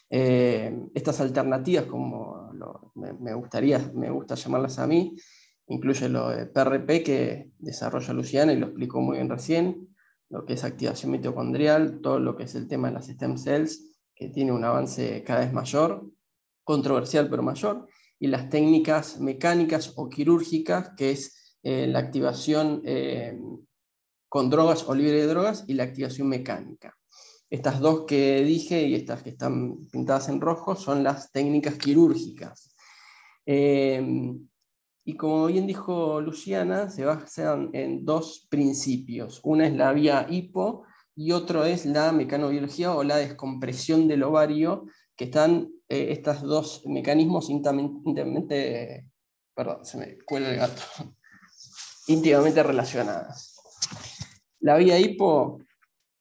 Estas alternativas, como me gusta llamarlas a mí, incluye lo de PRP que desarrolla Luciana y lo explicó muy bien recién, lo que es activación mitocondrial, todo lo que es el tema de las stem cells, que tiene un avance cada vez mayor, controversial pero mayor, y las técnicas mecánicas o quirúrgicas, que es la activación con drogas o libre de drogas y la activación mecánica. Estas dos que dije y estas que están pintadas en rojo son las técnicas quirúrgicas. Y como bien dijo Luciana, se basan en dos principios. Una es la vía hipo y otro es la mecanobiología o la descompresión del ovario, que están estos dos mecanismos íntimamente, perdón, se me cuela el gato, íntimamente relacionadas. La vía hipo,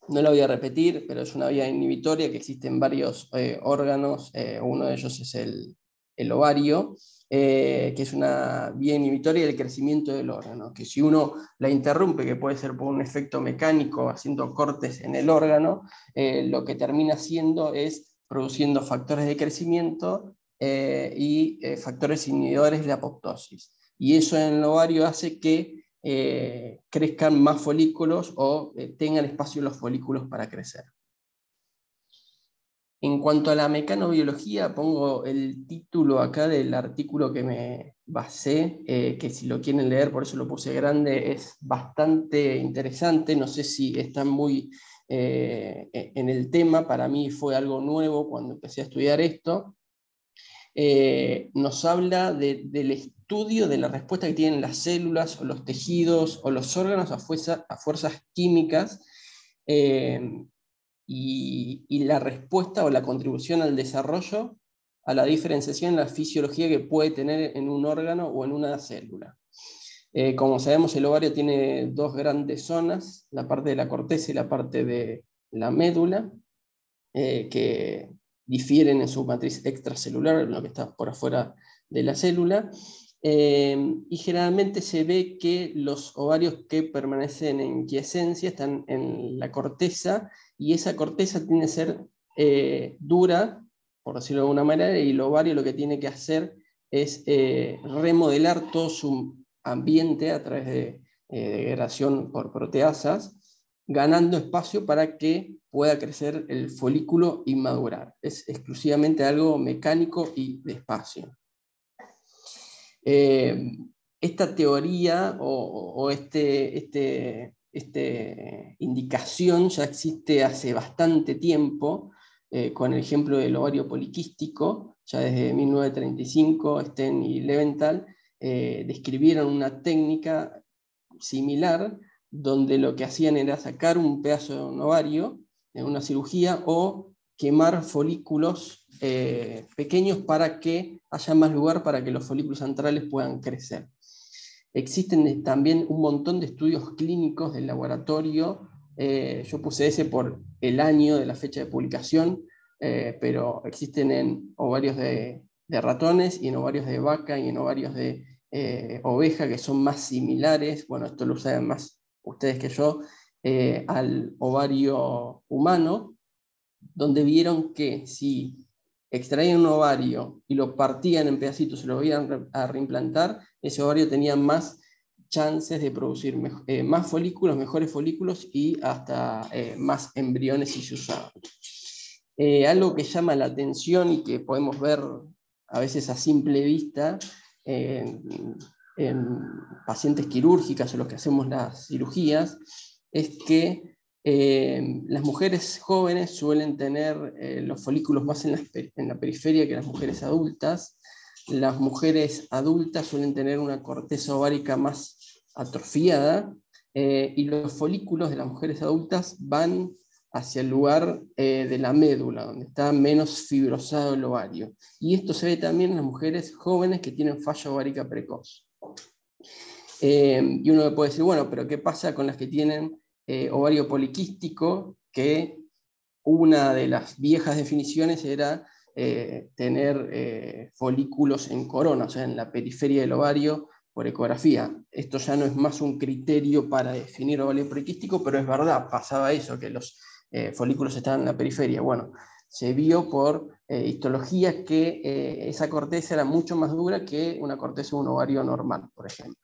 no la voy a repetir, pero es una vía inhibitoria que existe en varios órganos, uno de ellos es el ovario, que es una vía inhibitoria del crecimiento del órgano, que si uno la interrumpe, que puede ser por un efecto mecánico, haciendo cortes en el órgano, lo que termina haciendo es produciendo factores de crecimiento y factores inhibidores de la apoptosis. Y eso en el ovario hace que crezcan más folículos o tengan espacio los folículos para crecer. En cuanto a la mecanobiología, pongo el título acá del artículo que me basé, que si lo quieren leer, por eso lo puse grande, es bastante interesante, no sé si están muy en el tema, para mí fue algo nuevo cuando empecé a estudiar esto. Nos habla del estudio de la respuesta que tienen las células, o los tejidos, o los órganos a fuerzas químicas, y la respuesta o la contribución al desarrollo, a la diferenciación en la fisiología que puede tener en un órgano o en una célula. Como sabemos, el ovario tiene dos grandes zonas, la parte de la corteza y la parte de la médula, que difieren en su matriz extracelular, lo que está por afuera de la célula, y generalmente se ve que los ovarios que permanecen en quiescencia están en la corteza, y esa corteza tiene que ser dura, por decirlo de alguna manera, y el ovario lo que tiene que hacer es remodelar todo su ambiente a través de degradación por proteasas, ganando espacio para que pueda crecer el folículo y madurar. Es exclusivamente algo mecánico y de espacio. Esta teoría o indicación ya existe hace bastante tiempo, con el ejemplo del ovario poliquístico, ya desde 1935, Sten y Leventhal describieron una técnica similar, donde lo que hacían era sacar un pedazo de un ovario en una cirugía o quemar folículos pequeños para que haya más lugar para que los folículos antrales puedan crecer. Existen también un montón de estudios clínicos del laboratorio, yo puse ese por el año de la fecha de publicación, pero existen en ovarios de ratones y en ovarios de vaca y en ovarios de oveja, que son más similares, bueno, esto lo saben más ustedes que yo, al ovario humano, donde vieron que si extraían un ovario y lo partían en pedacitos y lo iban a reimplantar, ese ovario tenía más chances de producir más folículos, mejores folículos y hasta más embriones si se usaban. Algo que llama la atención y que podemos ver a veces a simple vista en pacientes quirúrgicas o los que hacemos las cirugías, es que las mujeres jóvenes suelen tener los folículos más en la periferia que las mujeres adultas. Las mujeres adultas suelen tener una corteza ovárica más atrofiada, y los folículos de las mujeres adultas van hacia el lugar de la médula, donde está menos fibrosado el ovario. Y esto se ve también en las mujeres jóvenes que tienen falla ovárica precoz. Y uno puede decir, bueno, pero ¿qué pasa con las que tienen ovario poliquístico? Que una de las viejas definiciones era tener folículos en corona, o sea, en la periferia del ovario, por ecografía. Esto ya no es más un criterio para definir ovario poliquístico, pero es verdad, pasaba eso, que los folículos estaban en la periferia. Bueno, se vio por histología que esa corteza era mucho más dura que una corteza de un ovario normal, por ejemplo.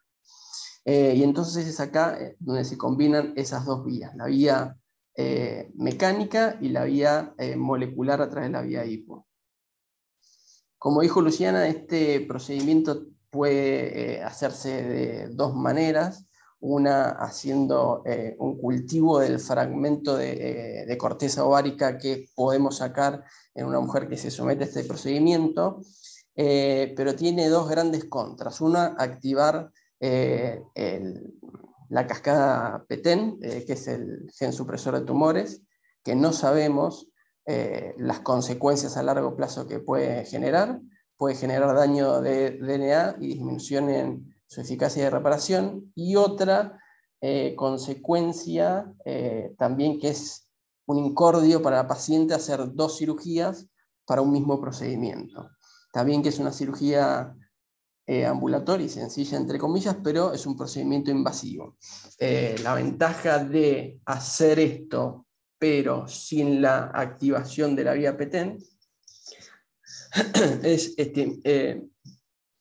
Y entonces es acá donde se combinan esas dos vías, la vía mecánica y la vía molecular a través de la vía hipo. Como dijo Luciana, este procedimiento puede hacerse de dos maneras. Una haciendo un cultivo del fragmento de corteza ovárica que podemos sacar en una mujer que se somete a este procedimiento, pero tiene dos grandes contras. Una, activar la cascada PTEN, que es el gen supresor de tumores, que no sabemos las consecuencias a largo plazo que puede generar daño de DNA y disminución en su eficacia de reparación, y otra consecuencia también, que es un incordio para la paciente hacer dos cirugías para un mismo procedimiento. También que es una cirugía ambulatoria y sencilla, entre comillas, pero es un procedimiento invasivo. La ventaja de hacer esto, pero sin la activación de la vía PTEN, es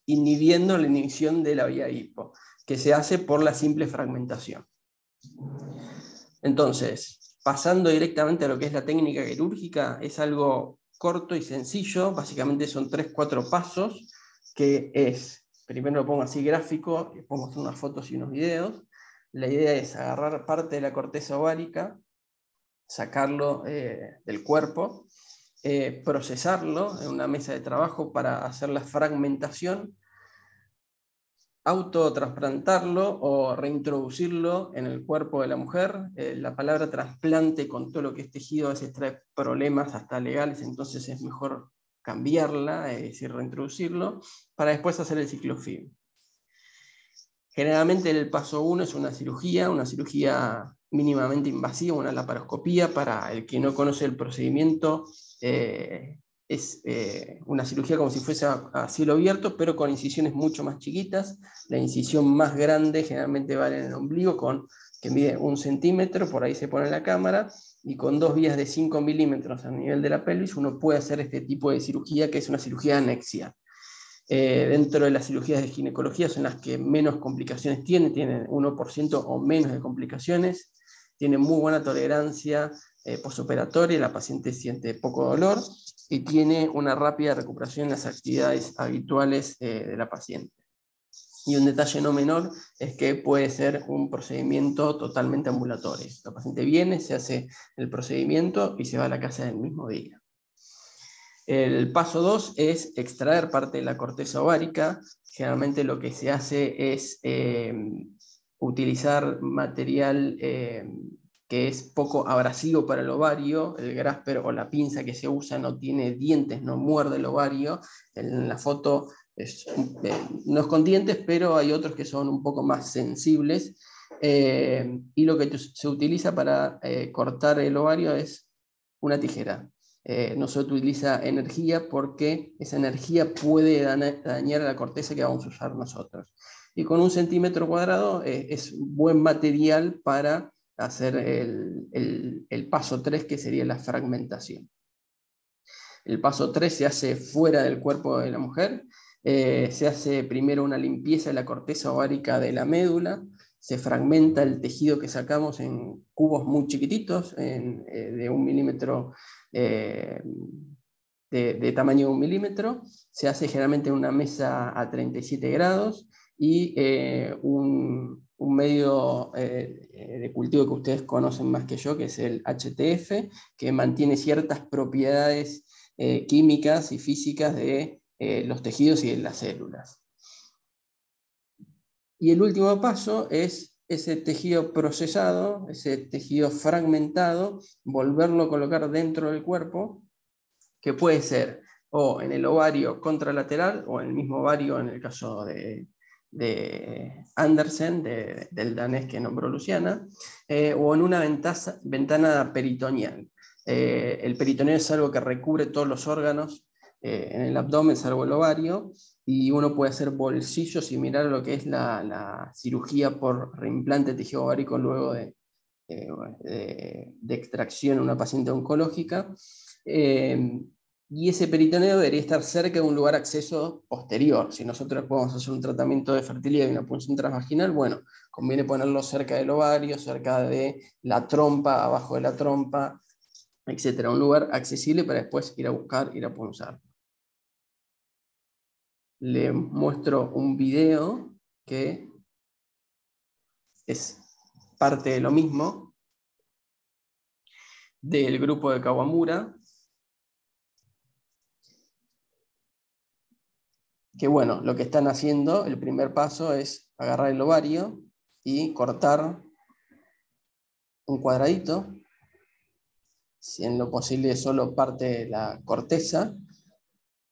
inhibiendo la inhibición de la vía hipo, que se hace por la simple fragmentación. Entonces, pasando directamente a lo que es la técnica quirúrgica, es algo corto y sencillo, básicamente son 3-4 pasos, que es, primero lo pongo así gráfico, y pongo unas fotos y unos videos. La idea es agarrar parte de la corteza ovárica, sacarlo del cuerpo, procesarlo en una mesa de trabajo para hacer la fragmentación, autotrasplantarlo o reintroducirlo en el cuerpo de la mujer. La palabra trasplante, con todo lo que es tejido, a veces trae problemas hasta legales, entonces es mejor cambiarla, es decir, reintroducirlo, para después hacer el ciclo FIV. Generalmente el paso 1 es una cirugía mínimamente invasiva, una laparoscopía. Para el que no conoce el procedimiento, es una cirugía como si fuese a cielo abierto, pero con incisiones mucho más chiquitas. La incisión más grande generalmente va en el ombligo, que mide 1 centímetro, por ahí se pone la cámara, y con 2 vías de 5 milímetros a nivel de la pelvis uno puede hacer este tipo de cirugía, que es una cirugía de anexia. Dentro de las cirugías de ginecología son las que menos complicaciones tienen 1% o menos de complicaciones, tienen muy buena tolerancia postoperatoria, la paciente siente poco dolor y tiene una rápida recuperación en las actividades habituales de la paciente. Y un detalle no menor es que puede ser un procedimiento totalmente ambulatorio. La paciente viene, se hace el procedimiento y se va a la casa del mismo día. El paso 2 es extraer parte de la corteza ovárica. Generalmente lo que se hace es utilizar material que es poco abrasivo para el ovario. El grasper o la pinza que se usa no tiene dientes, no muerde el ovario. En la foto no es con dientes, pero hay otros que son un poco más sensibles. Y lo que se utiliza para cortar el ovario es una tijera. No se utiliza energía porque esa energía puede dañar a la corteza que vamos a usar nosotros. Y con 1 centímetro cuadrado es buen material para hacer el paso 3, que sería la fragmentación. El paso 3 se hace fuera del cuerpo de la mujer. Se hace primero una limpieza de la corteza ovárica de la médula. Se fragmenta el tejido que sacamos en cubos muy chiquititos, de 1 milímetro, de tamaño de 1 milímetro. Se hace generalmente en una mesa a 37 grados y un medio de cultivo que ustedes conocen más que yo, que es el HTF, que mantiene ciertas propiedades químicas y físicas de los tejidos y de las células. Y el último paso es ese tejido procesado, ese tejido fragmentado, volverlo a colocar dentro del cuerpo, que puede ser o en el ovario contralateral o en el mismo ovario en el caso de Andersen, del danés que nombró Luciana, o en una ventana peritoneal. El peritoneo es algo que recubre todos los órganos en el abdomen, salvo el ovario, y uno puede hacer bolsillos y mirar lo que es la cirugía por reimplante de tejido ovárico luego de extracción en una paciente oncológica. Y ese peritoneo debería estar cerca de un lugar de acceso posterior. Si nosotros podemos hacer un tratamiento de fertilidad y una punción transvaginal, bueno, conviene ponerlo cerca del ovario, cerca de la trompa, abajo de la trompa, etc. Un lugar accesible para después ir a buscar, ir a punzar. Le muestro un video que es parte de lo mismo, del grupo de Kawamura, que bueno, lo que están haciendo, el primer paso es agarrar el ovario y cortar un cuadradito, si en lo posible solo parte de la corteza.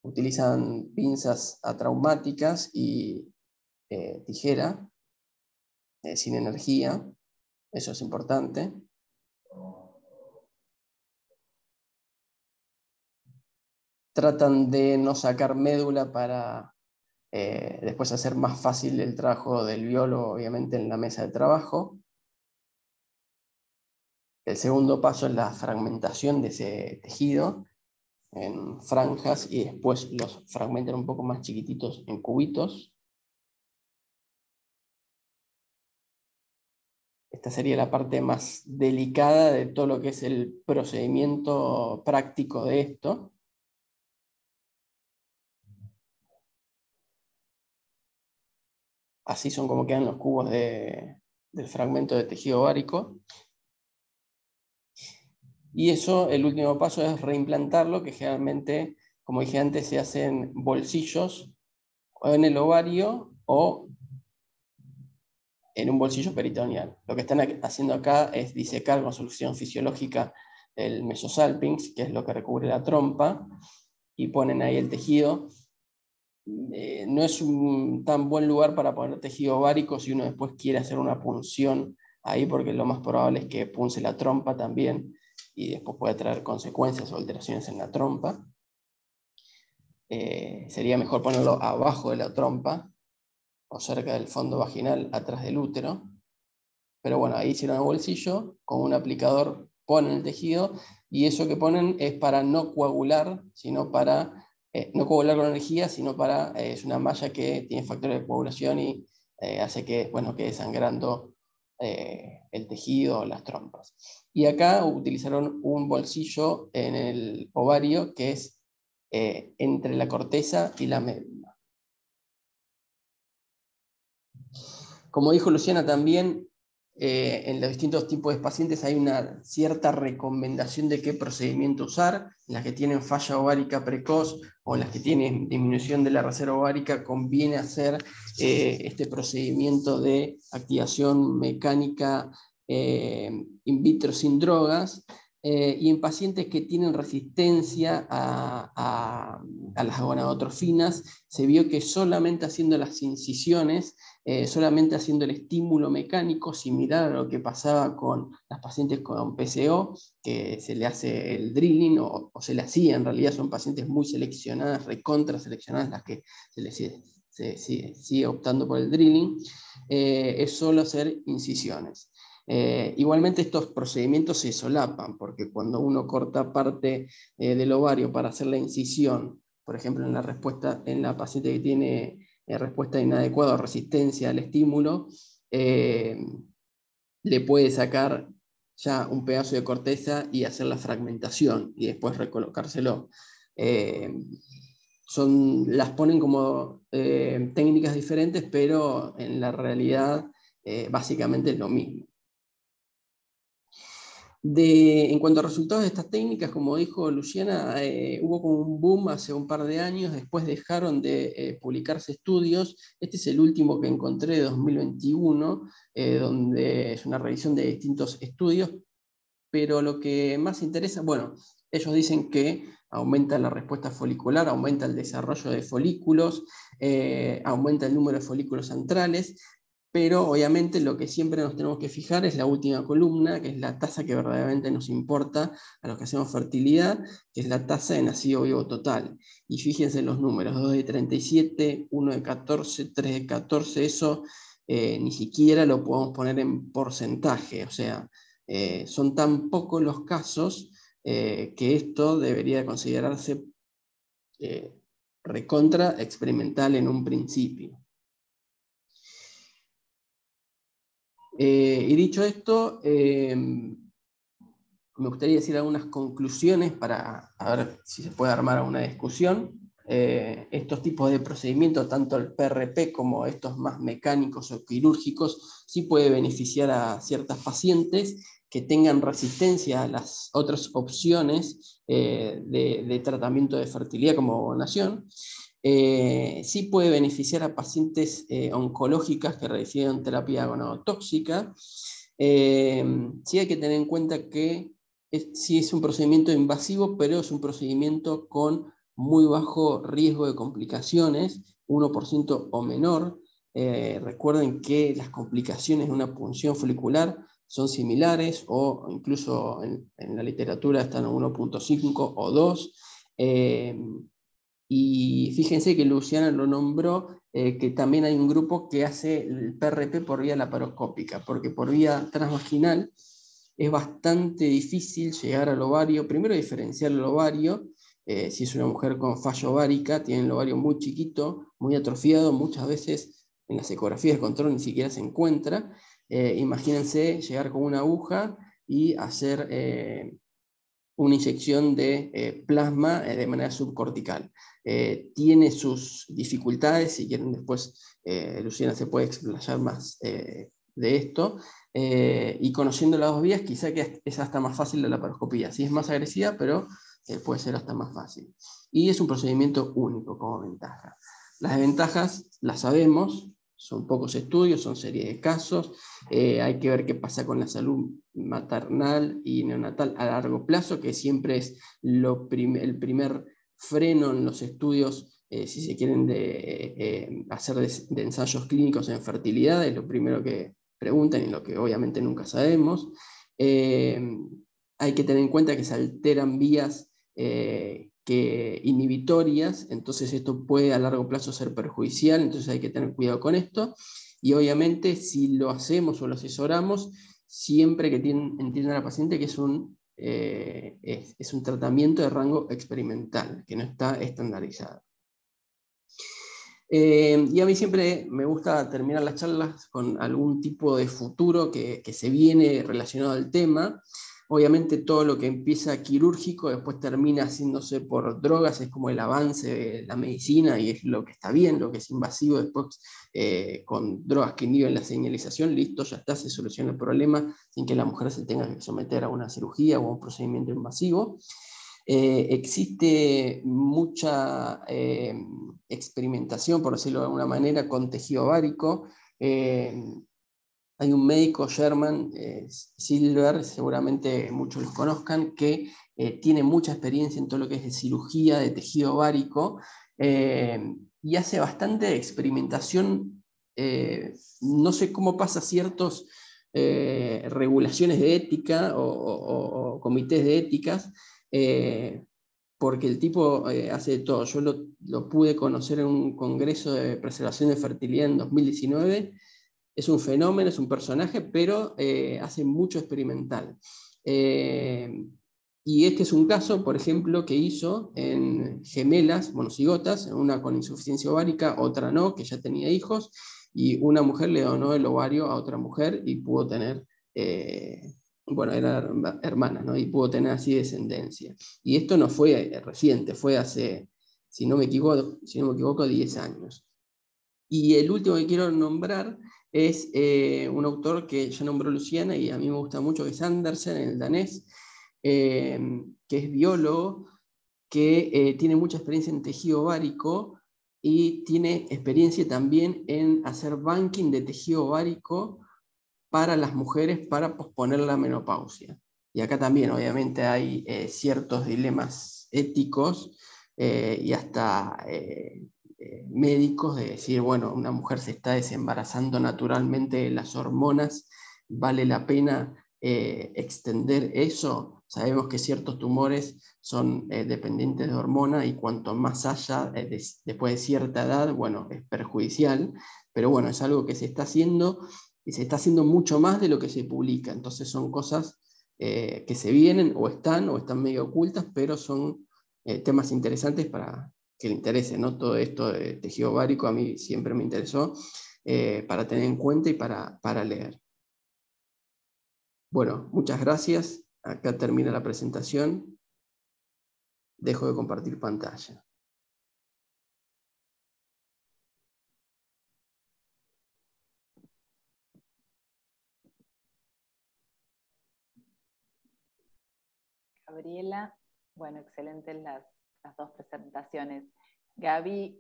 Utilizan pinzas atraumáticas y tijera, sin energía, eso es importante. Tratan de no sacar médula para después hacer más fácil el trabajo del biólogo, obviamente, en la mesa de trabajo. El segundo paso es la fragmentación de ese tejido en franjas y después los fragmentan un poco más chiquititos en cubitos. Esta sería la parte más delicada de todo lo que es el procedimiento práctico de esto. Así son como quedan los cubos del fragmento de tejido ovárico. Y eso, el último paso es reimplantarlo, que generalmente, como dije antes, se hacen bolsillos o en el ovario o en un bolsillo peritoneal. Lo que están haciendo acá es disecar con solución fisiológica el mesosalpinx, que es lo que recubre la trompa, y ponen ahí el tejido. No es un tan buen lugar para poner tejido ovárico si uno después quiere hacer una punción ahí, porque lo más probable es que punce la trompa también, y después puede traer consecuencias o alteraciones en la trompa. Sería mejor ponerlo abajo de la trompa, o cerca del fondo vaginal, atrás del útero. Pero bueno, ahí hicieron el bolsillo, con un aplicador ponen el tejido, y eso que ponen es para no coagular, sino para, no coagular con energía, sino para, es una malla que tiene factores de coagulación y hace que, bueno, quede sangrando el tejido o las trompas. Y acá utilizaron un bolsillo en el ovario que es entre la corteza y la médula. Como dijo Luciana también, en los distintos tipos de pacientes hay una cierta recomendación de qué procedimiento usar. Las que tienen falla ovárica precoz o las que tienen disminución de la reserva ovárica, conviene hacer este procedimiento de activación mecánica in vitro sin drogas. Y en pacientes que tienen resistencia a las gonadotrofinas, se vio que solamente haciendo las incisiones, solamente haciendo el estímulo mecánico, similar a lo que pasaba con las pacientes con PCO, que se le hace el drilling, o se le hacía, en realidad son pacientes muy seleccionadas, recontra seleccionadas, las que se sigue optando por el drilling, es solo hacer incisiones. Igualmente estos procedimientos se solapan, porque cuando uno corta parte del ovario para hacer la incisión, por ejemplo en la paciente que tiene respuesta inadecuada o resistencia al estímulo, le puede sacar ya un pedazo de corteza y hacer la fragmentación y después recolocárselo. Las ponen como técnicas diferentes, pero en la realidad básicamente es lo mismo. En cuanto a resultados de estas técnicas, como dijo Luciana, hubo como un boom hace un par de años, después dejaron de publicarse estudios. Este es el último que encontré de 2021, donde es una revisión de distintos estudios, pero lo que más interesa, bueno, ellos dicen que aumenta la respuesta folicular, aumenta el desarrollo de folículos, aumenta el número de folículos centrales, pero obviamente lo que siempre nos tenemos que fijar es la última columna, que es la tasa que verdaderamente nos importa a los que hacemos fertilidad, que es la tasa de nacido vivo total. Y fíjense en los números, 2 de 37, 1 de 14, 3 de 14, eso ni siquiera lo podemos poner en porcentaje, o sea, son tan pocos los casos que esto debería considerarse recontra experimental en un principio. Y dicho esto, me gustaría decir algunas conclusiones para ver si se puede armar una discusión. Estos tipos de procedimientos, tanto el PRP como estos más mecánicos o quirúrgicos, sí puede beneficiar a ciertas pacientes que tengan resistencia a las otras opciones de tratamiento de fertilidad como ovonación. Sí puede beneficiar a pacientes oncológicas que reciben terapia gonotóxica. Sí hay que tener en cuenta que sí es un procedimiento invasivo, pero es un procedimiento con muy bajo riesgo de complicaciones, 1% o menor. Recuerden que las complicaciones de una punción folicular son similares o incluso en la literatura están a 1.5 o 2. Y fíjense que Luciana lo nombró, que también hay un grupo que hace el PRP por vía laparoscópica, porque por vía transvaginal es bastante difícil llegar al ovario, primero diferenciar el ovario, si es una mujer con falla ovárica, tiene el ovario muy chiquito, muy atrofiado, muchas veces en las ecografías de control ni siquiera se encuentra. Imagínense llegar con una aguja y hacer una inyección de plasma de manera subcortical. Tiene sus dificultades, si quieren después Luciana se puede explayar más de esto, y conociendo las dos vías quizá que es hasta más fácil la laparoscopía. Sí es más agresiva, pero puede ser hasta más fácil. Y es un procedimiento único como ventaja. Las desventajas las sabemos, son pocos estudios, son serie de casos, hay que ver qué pasa con la salud maternal y neonatal a largo plazo, que siempre es el primer freno en los estudios, si se quieren hacer de ensayos clínicos en fertilidad, es lo primero que preguntan y lo que obviamente nunca sabemos. Hay que tener en cuenta que se alteran vías inhibitorias, entonces esto puede a largo plazo ser perjudicial, entonces hay que tener cuidado con esto. Y obviamente si lo hacemos o lo asesoramos, siempre que entienda la paciente que es un tratamiento de rango experimental, que no está estandarizado. Y a mí siempre me gusta terminar las charlas con algún tipo de futuro que se viene relacionado al tema. Obviamente todo lo que empieza quirúrgico después termina haciéndose por drogas, es como el avance de la medicina y es lo que está bien, lo que es invasivo después con drogas que inhiben la señalización, listo, ya está, se soluciona el problema sin que la mujer se tenga que someter a una cirugía o a un procedimiento invasivo. Existe mucha experimentación, por decirlo de alguna manera, con tejido ovárico. Hay un médico, Sherman Silver, seguramente muchos los conozcan, que tiene mucha experiencia en todo lo que es de cirugía de tejido ovárico y hace bastante experimentación. No sé cómo pasa ciertas regulaciones de ética o comités de éticas, porque el tipo hace de todo. Yo lo pude conocer en un congreso de preservación de fertilidad en 2019. Es un fenómeno, es un personaje, pero hace mucho experimental. Y este es un caso, por ejemplo, que hizo en gemelas monocigotas, una con insuficiencia ovárica, otra no, que ya tenía hijos, y una mujer le donó el ovario a otra mujer y pudo tener, bueno, eran hermanas, ¿no? Y pudo tener así descendencia. Y esto no fue reciente, fue hace, si no me equivoco, 10 años. Y el último que quiero nombrar es un autor que ya nombró Luciana y a mí me gusta mucho, que es Andersen, el danés, que es biólogo, que tiene mucha experiencia en tejido ovárico y tiene experiencia también en hacer banking de tejido ovárico para las mujeres para posponer la menopausia. Y acá también obviamente hay ciertos dilemas éticos y hasta médicos de decir, bueno, una mujer se está desembarazando naturalmente de las hormonas, ¿vale la pena extender eso? Sabemos que ciertos tumores son dependientes de hormona y cuanto más haya después de cierta edad, bueno, es perjudicial, pero bueno, es algo que se está haciendo y se está haciendo mucho más de lo que se publica. Entonces son cosas que se vienen o están medio ocultas, pero son temas interesantes para que le interese, ¿no? Todo esto de tejido ovárico a mí siempre me interesó para tener en cuenta y para leer. Bueno, muchas gracias. Acá termina la presentación. Dejo de compartir pantalla. Gabriela, bueno, excelentes las dos presentaciones. Gaby,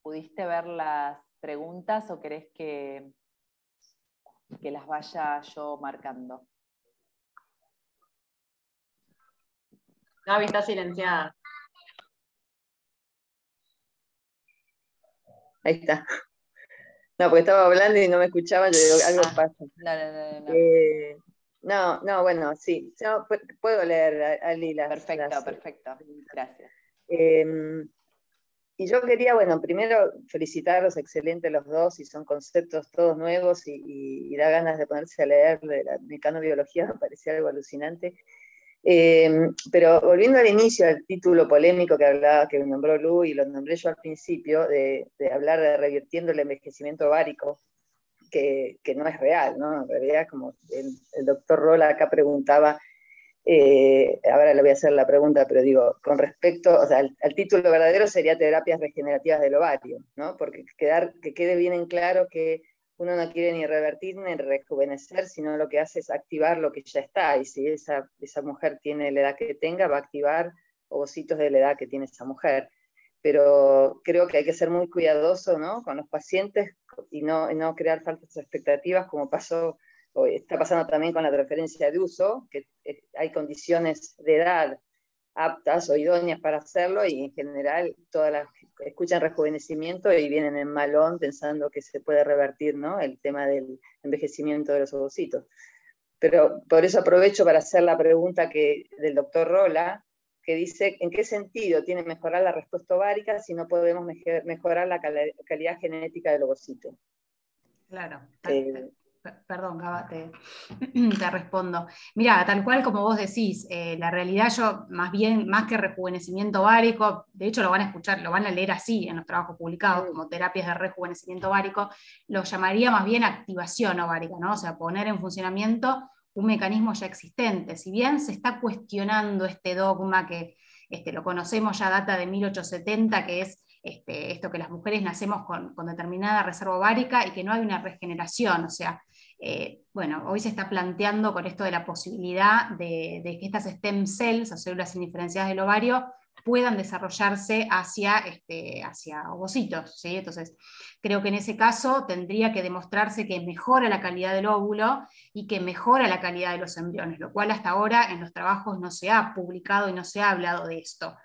¿pudiste ver las preguntas o querés que las vaya yo marcando? Gaby está silenciada. Ahí está. No, porque estaba hablando y no me escuchaba, yo digo, algo pasa. No, bueno, sí. No, puedo leer, Ali, Perfecto, gracias. Y yo quería, bueno, primero felicitarlos, excelentes los dos, y son conceptos todos nuevos, y da ganas de ponerse a leer de la mecanobiología, me parecía algo alucinante. Pero volviendo al inicio, al título polémico que nombró Lu y lo nombré yo al principio, de hablar de revirtiendo el envejecimiento ovárico, que no es real, ¿no? En realidad, como el doctor Rola acá preguntaba, ahora le voy a hacer la pregunta, pero digo, con respecto, o sea, al título verdadero sería terapias regenerativas del ovario, ¿no? Porque que quede bien en claro que uno no quiere ni revertir ni rejuvenecer, sino lo que hace es activar lo que ya está, y si esa mujer tiene la edad que tenga, va a activar ovocitos de la edad que tiene esa mujer. Pero creo que hay que ser muy cuidadoso, ¿no?, con los pacientes y no crear falsas expectativas, como pasó o está pasando también con la transferencia de uso, que hay condiciones de edad aptas o idóneas para hacerlo, y en general todas las escuchan rejuvenecimiento y vienen en malón pensando que se puede revertir, ¿no?, el tema del envejecimiento de los ovocitos. Pero por eso aprovecho para hacer la pregunta del doctor Rola, que dice, ¿en qué sentido tiene mejorar la respuesta ovárica si no podemos mejorar la calidad genética del ovocito? Claro. Perdón, Gaba, te respondo. Mira, tal cual como vos decís, la realidad yo, más que rejuvenecimiento ovárico, de hecho lo van a escuchar, lo van a leer así en los trabajos publicados, como terapias de rejuvenecimiento ovárico, lo llamaría más bien activación ovárica, ¿no? O sea, poner en funcionamiento un mecanismo ya existente. Si bien se está cuestionando este dogma que lo conocemos ya, data de 1870, que es esto que las mujeres nacemos con determinada reserva ovárica y que no hay una regeneración, o sea, bueno, hoy se está planteando con esto de la posibilidad de que estas stem cells, o células indiferenciadas del ovario, puedan desarrollarse hacia ovocitos, ¿sí? Entonces, creo que en ese caso tendría que demostrarse que mejora la calidad del óvulo y que mejora la calidad de los embriones, lo cual hasta ahora en los trabajos no se ha publicado y no se ha hablado de esto.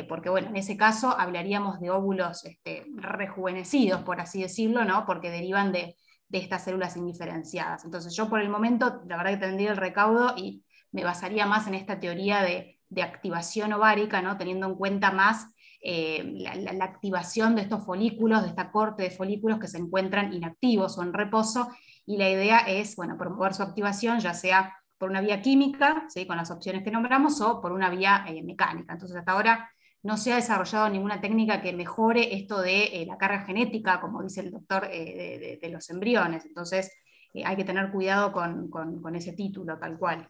Porque bueno, en ese caso hablaríamos de óvulos rejuvenecidos, por así decirlo, ¿no? Porque derivan de estas células indiferenciadas. Entonces yo por el momento, la verdad que tendría el recaudo y me basaría más en esta teoría de activación ovárica, ¿no?, teniendo en cuenta más la activación de estos folículos, de esta corte de folículos que se encuentran inactivos o en reposo, y la idea es, bueno, promover su activación, ya sea por una vía química, ¿sí?, con las opciones que nombramos, o por una vía mecánica. Entonces hasta ahora no se ha desarrollado ninguna técnica que mejore esto de la carga genética, como dice el doctor, de los embriones. Entonces hay que tener cuidado con ese título, tal cual.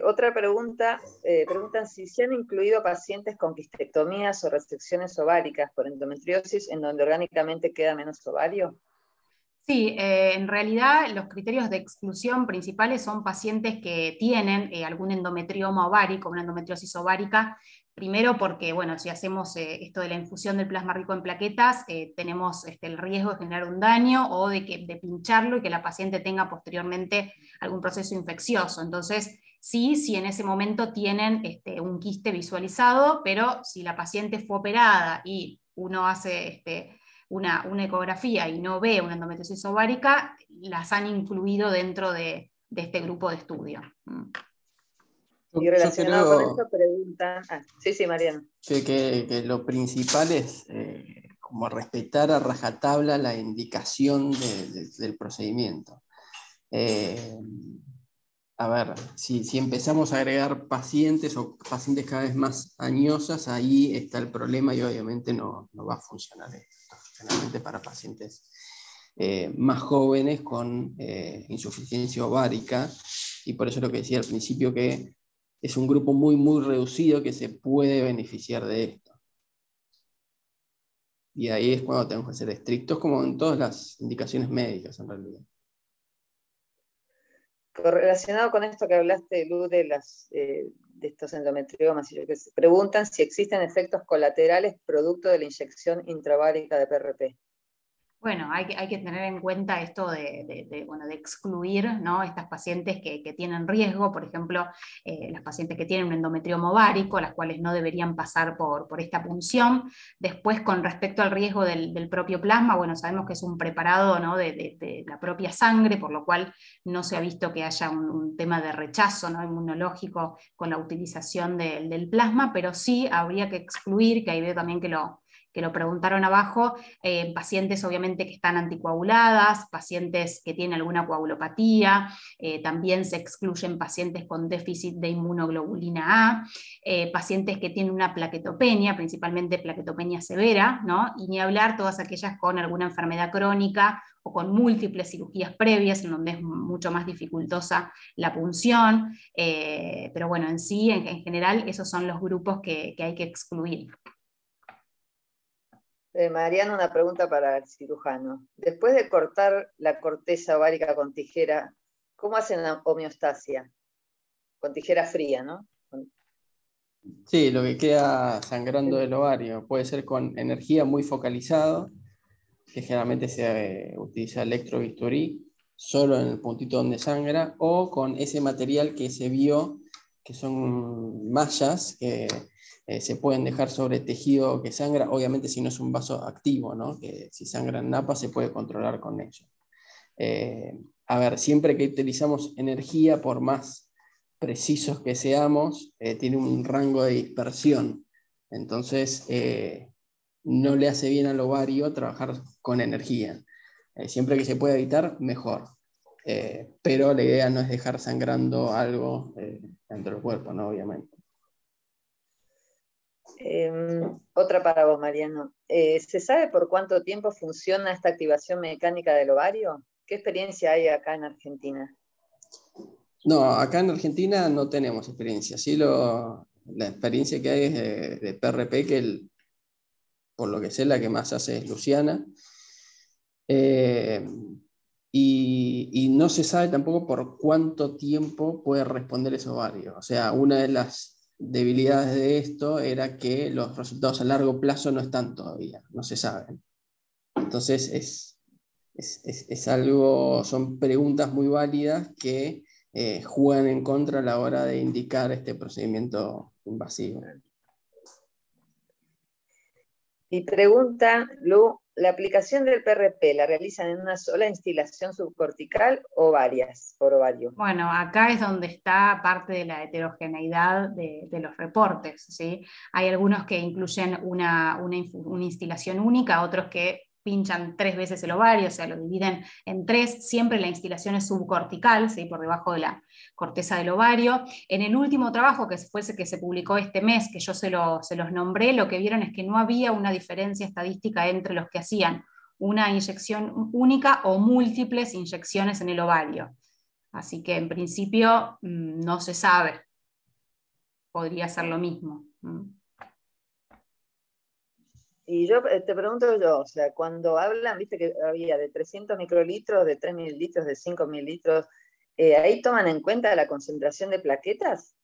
Otra pregunta, preguntan si se han incluido pacientes con quistectomías o resecciones ováricas por endometriosis en donde orgánicamente queda menos ovario. Sí, en realidad los criterios de exclusión principales son pacientes que tienen algún endometrioma ovárico, una endometriosis ovárica, primero porque, bueno, si hacemos esto de la infusión del plasma rico en plaquetas, tenemos el riesgo de generar un daño o de pincharlo y que la paciente tenga posteriormente algún proceso infeccioso. Entonces, sí, si en ese momento tienen un quiste visualizado, pero si la paciente fue operada y uno hace una ecografía y no ve una endometriosis ovárica, las han incluido dentro de este grupo de estudio. Y relacionado con esto preguntan, sí, Mariano. Que lo principal es como respetar a rajatabla la indicación del procedimiento. A ver, si empezamos a agregar pacientes o pacientes cada vez más añosas, ahí está el problema y obviamente no va a funcionar esto, generalmente para pacientes más jóvenes con insuficiencia ovárica, y por eso lo que decía al principio, que es un grupo muy, muy reducido que se puede beneficiar de esto. Y ahí es cuando tenemos que ser estrictos, como en todas las indicaciones médicas en realidad. Relacionado con esto que hablaste, Lu, de estos endometriomas, se preguntan si existen efectos colaterales producto de la inyección intraovárica de PRP. Bueno, hay que tener en cuenta esto de excluir, ¿no?, estas pacientes que tienen riesgo, por ejemplo, las pacientes que tienen un endometrioma ovárico, las cuales no deberían pasar por esta punción. Después, con respecto al riesgo del propio plasma, bueno, sabemos que es un preparado, ¿no?, de la propia sangre, por lo cual no se ha visto que haya un tema de rechazo, ¿no?, inmunológico con la utilización del plasma, pero sí habría que excluir, que ahí veo también que lo preguntaron abajo, pacientes obviamente que están anticoaguladas, pacientes que tienen alguna coagulopatía, también se excluyen pacientes con déficit de inmunoglobulina A, pacientes que tienen una plaquetopenia, principalmente plaquetopenia severa, ¿no?, y ni hablar todas aquellas con alguna enfermedad crónica o con múltiples cirugías previas, en donde es mucho más dificultosa la punción, pero bueno, en sí, en general, esos son los grupos que hay que excluir. Mariano, una pregunta para el cirujano. Después de cortar la corteza ovárica con tijera, ¿cómo hacen la homeostasia? Con tijera fría, ¿no? Sí, lo que queda sangrando del ovario puede ser con energía muy focalizada, que generalmente se utiliza electrobisturí, solo en el puntito donde sangra, o con ese material que se vio, que son mallas que se pueden dejar sobre tejido que sangra, obviamente si no es un vaso activo, ¿no?, que si sangra en napa se puede controlar con ello. A ver, siempre que utilizamos energía, por más precisos que seamos, tiene un rango de dispersión. Entonces, no le hace bien al ovario trabajar con energía. Siempre que se pueda evitar, mejor. Pero la idea no es dejar sangrando algo dentro del cuerpo, ¿no?, obviamente. Otra para vos, Mariano. ¿Se sabe por cuánto tiempo funciona esta activación mecánica del ovario? ¿Qué experiencia hay acá en Argentina? No, acá en Argentina no tenemos experiencia. Sí, la experiencia que hay es de PRP, que por lo que sé la que más hace es Luciana. Y no se sabe tampoco por cuánto tiempo puede responder ese ovario. O sea, una de las debilidades de esto era que los resultados a largo plazo no están todavía, no se saben. Entonces es algo, son preguntas muy válidas que juegan en contra a la hora de indicar este procedimiento invasivo. Y pregunta, Lu, ¿la aplicación del PRP la realizan en una sola instilación subcortical o varias por ovario? Bueno, acá es donde está parte de la heterogeneidad de los reportes, ¿sí? Hay algunos que incluyen una instilación única, otros que pinchan 3 veces el ovario, o sea, lo dividen en 3, siempre la instilación es subcortical, ¿sí?, por debajo de la corteza del ovario. En el último trabajo, que se publicó este mes, que yo se los nombré, lo que vieron es que no había una diferencia estadística entre los que hacían una inyección única o múltiples inyecciones en el ovario. Así que en principio no se sabe. Podría ser lo mismo. Y yo te pregunto yo, o sea, cuando hablan, viste que había de 300 microlitros, de 3 mililitros, de 5 mililitros, ¿ahí toman en cuenta la concentración de plaquetas?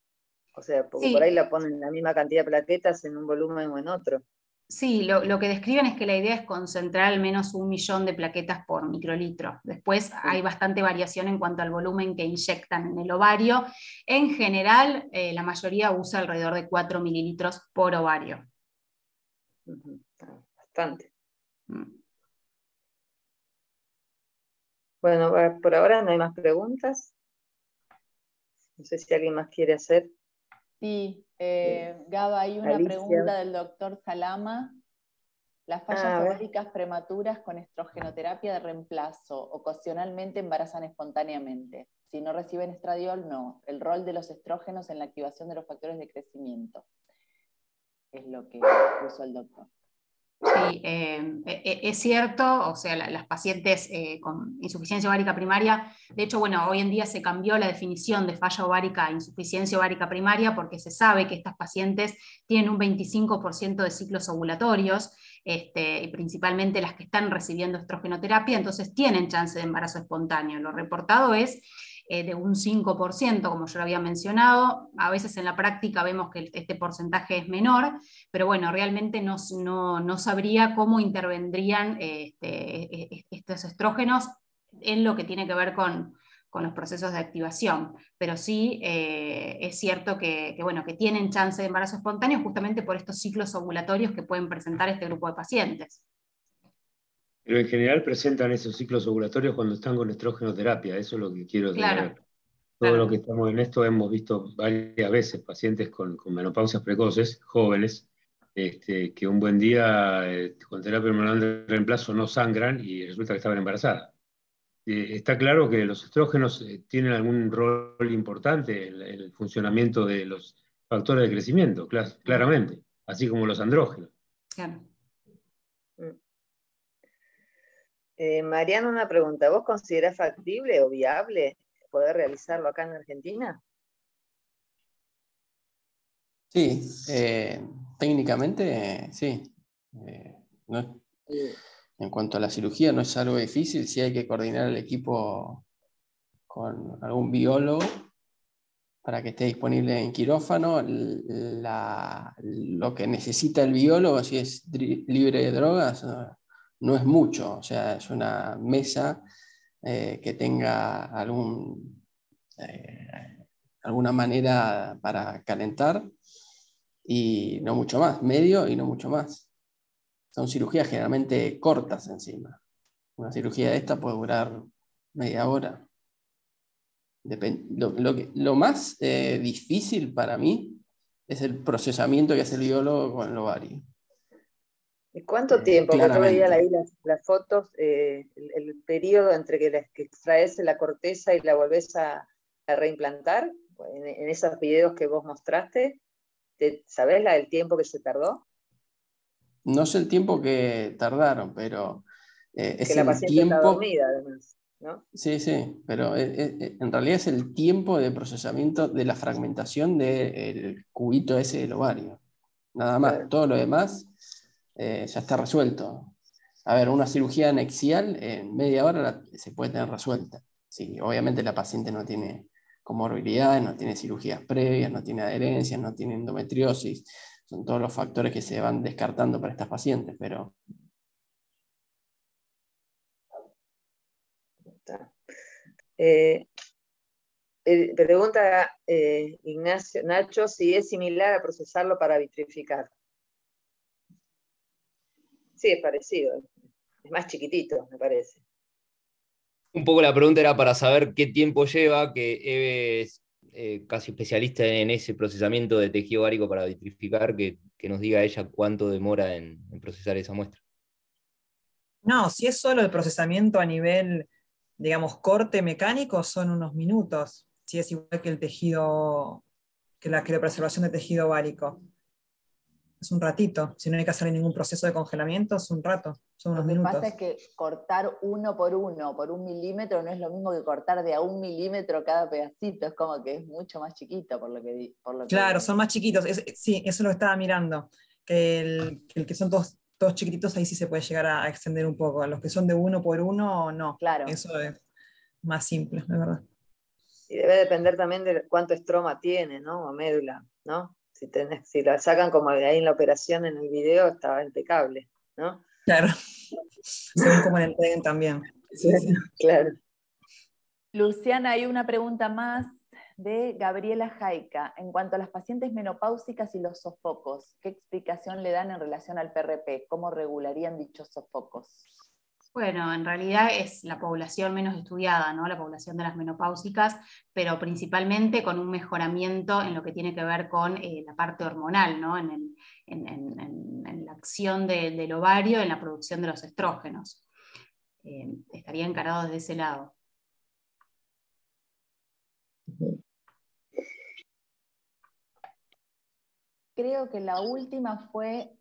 O sea, porque por ahí Sí, la ponen la misma cantidad de plaquetas en un volumen o en otro. sí, lo que describen es que la idea es concentrar al menos 1 millón de plaquetas por microlitro. Después hay bastante variación en cuanto al volumen que inyectan en el ovario. En general, la mayoría usa alrededor de 4 mililitros por ovario. Bastante. Mm. Bueno, por ahora no hay más preguntas. No sé si alguien más quiere hacer. Sí, Gaba, hay una Alicia. pregunta del doctor Salama. Las fallas A ver. ováricas prematuras con estrogenoterapia de reemplazo ocasionalmente embarazan espontáneamente. Si no reciben estradiol, no. El rol de los estrógenos en la activación de los factores de crecimiento. Es lo que puso el doctor. Sí, es cierto, o sea, las pacientes con insuficiencia ovárica primaria, de hecho, bueno, hoy en día se cambió la definición de falla ovárica e insuficiencia ovárica primaria porque se sabe que estas pacientes tienen un 25% de ciclos ovulatorios, y principalmente las que están recibiendo estrogenoterapia, entonces tienen chance de embarazo espontáneo. Lo reportado es de un 5%, como yo lo había mencionado. A veces en la práctica vemos que este porcentaje es menor, pero bueno, realmente no sabría cómo intervendrían estos estrógenos en lo que tiene que ver con los procesos de activación, pero sí es cierto bueno, que tienen chance de embarazo espontáneo justamente por estos ciclos ovulatorios que pueden presentar este grupo de pacientes. Pero en general presentan esos ciclos ovulatorios cuando están con estrogenoterapia, eso es lo que quiero saber. Claro, Todo claro. lo que estamos en esto hemos visto varias veces pacientes con menopausias precoces, jóvenes, que un buen día con terapia hormonal de reemplazo no sangran y resulta que estaban embarazadas. Está claro que los estrógenos tienen algún rol importante en el funcionamiento de los factores de crecimiento, claramente, así como los andrógenos. Claro. Mariana, una pregunta. ¿Vos considerás factible o viable poder realizarlo acá en Argentina? Sí, técnicamente sí. En cuanto a la cirugía no es algo difícil, sí hay que coordinar el equipo con algún biólogo para que esté disponible en quirófano. Lo que necesita el biólogo, si es libre de drogas, no es mucho. O sea, es una mesa que tenga alguna manera para calentar y no mucho más, medio y no mucho más. Son cirugías generalmente cortas encima. Una cirugía de esta puede durar media hora. Lo más difícil para mí es el procesamiento que hace el biólogo con el ovario. ¿Y cuánto tiempo? Porque yo Claramente. veía ahí las fotos, el periodo entre que extraes la corteza y la volvés a reimplantar, en esos videos que vos mostraste, ¿sabés el tiempo que se tardó? No sé el tiempo que tardaron, pero es Que la el paciente está tiempo. dormida, además, ¿no? Sí, sí, pero en realidad es el tiempo de procesamiento de la fragmentación del cubito ese del ovario. Nada más, Claro. todo lo demás ya está resuelto. A ver, una cirugía anexial en media hora se puede tener resuelta. Sí, obviamente la paciente no tiene comorbilidades, no tiene cirugías previas, no tiene adherencias, no tiene endometriosis. Son todos los factores que se van descartando para estas pacientes, pero... Pregunta Nacho si es similar a procesarlo para vitrificar. Sí, es parecido. Es más chiquitito, me parece. Un poco la pregunta era para saber qué tiempo lleva, que Eve es casi especialista en ese procesamiento de tejido ovárico para vitrificar, que nos diga ella cuánto demora en procesar esa muestra. No, si es solo el procesamiento a nivel, digamos, corte mecánico, son unos minutos. Si es igual que el tejido, que la preservación del tejido ovárico. O es un ratito. Si no hay que hacer ningún proceso de congelamiento, es un rato, son unos minutos. Lo que pasa es que cortar uno por 1 milímetro no es lo mismo que cortar de a 1 milímetro cada pedacito, es como que es mucho más chiquito por lo que Claro, son más chiquitos, sí, eso es lo que estaba mirando, que el que son todos chiquititos, ahí sí se puede llegar a extender un poco. Los que son de 1 por 1, no. Claro. Eso es más simple, de verdad. Y debe depender también de cuánto estroma tiene, ¿no? O médula, ¿no? Si la sacan como ahí en la operación en el video, estaba impecable, ¿no? Claro. Según cómo le entreguen también. Sí. Claro. Luciana, hay una pregunta más de Gabriela Jaica. En cuanto a las pacientes menopáusicas y los sofocos, ¿qué explicación le dan en relación al PRP? ¿Cómo regularían dichos sofocos? Bueno, en realidad es la población menos estudiada, ¿no? La población de las menopáusicas, pero principalmente con un mejoramiento en lo que tiene que ver con la parte hormonal, ¿no? En la acción del ovario, en la producción de los estrógenos. Estaría encarado desde ese lado. Creo que la última fue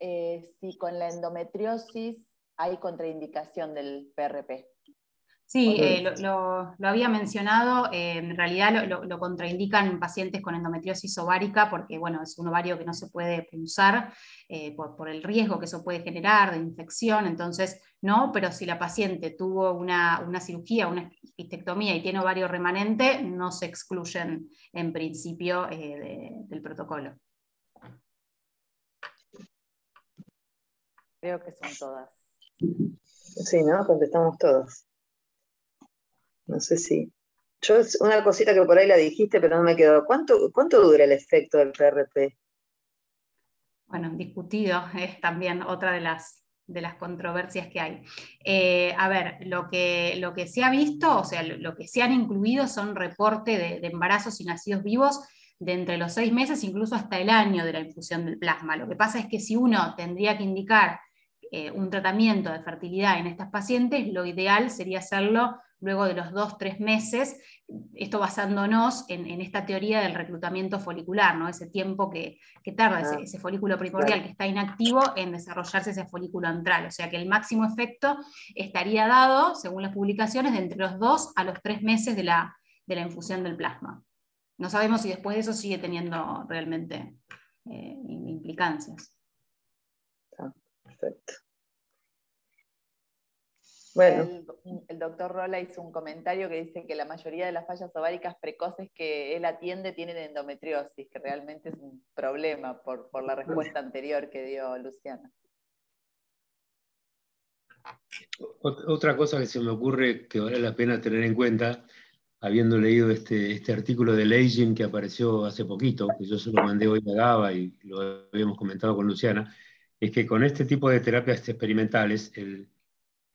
si con la endometriosis hay contraindicación del PRP. Sí, lo había mencionado, en realidad lo contraindican pacientes con endometriosis ovárica porque, bueno, es un ovario que no se puede punzar por el riesgo que eso puede generar de infección, entonces no, pero si la paciente tuvo una cirugía, una histectomía y tiene ovario remanente, no se excluyen en principio del protocolo. Creo que son todas. Sí, ¿no? Contestamos todos. No sé si. Una cosita que por ahí la dijiste, pero no me quedó. ¿Cuánto dura el efecto del PRP? Bueno, discutido, es también otra de las controversias que hay. A ver, lo que se ha visto, o sea, lo que se han incluido son reportes de embarazos y nacidos vivos de entre los 6 meses, incluso hasta el año de la infusión del plasma. Lo que pasa es que si uno tendría que indicar un tratamiento de fertilidad en estas pacientes, lo ideal sería hacerlo luego de los 2-3 meses, esto basándonos en esta teoría del reclutamiento folicular, ¿no? Ese tiempo que tarda ese folículo primordial, claro, que está inactivo en desarrollarse ese folículo antral, o sea que el máximo efecto estaría dado, según las publicaciones, de entre los 2 a los 3 meses de la infusión del plasma. No sabemos si después de eso sigue teniendo realmente implicancias. Perfecto. Bueno. El doctor Rola hizo un comentario que dice que la mayoría de las fallas ováricas precoces que él atiende tienen endometriosis, que realmente es un problema por la respuesta anterior que dio Luciana. Otra cosa que se me ocurre que vale la pena tener en cuenta, habiendo leído este artículo de Leijin que apareció hace poquito, que yo se lo mandé hoy a Gaba y lo habíamos comentado con Luciana, es que con este tipo de terapias experimentales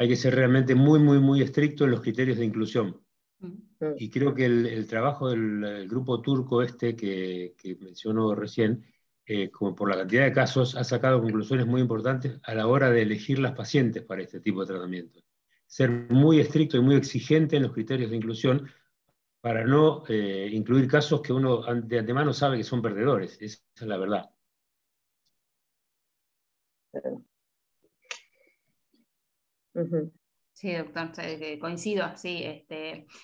hay que ser realmente muy, muy, muy estricto en los criterios de inclusión. Y creo que el trabajo del grupo turco que mencionó recién, como por la cantidad de casos, ha sacado conclusiones muy importantes a la hora de elegir las pacientes para este tipo de tratamiento. Ser muy estricto y muy exigente en los criterios de inclusión para no incluir casos que uno de antemano sabe que son perdedores. Esa es la verdad. Sí, doctor, coincido, sí,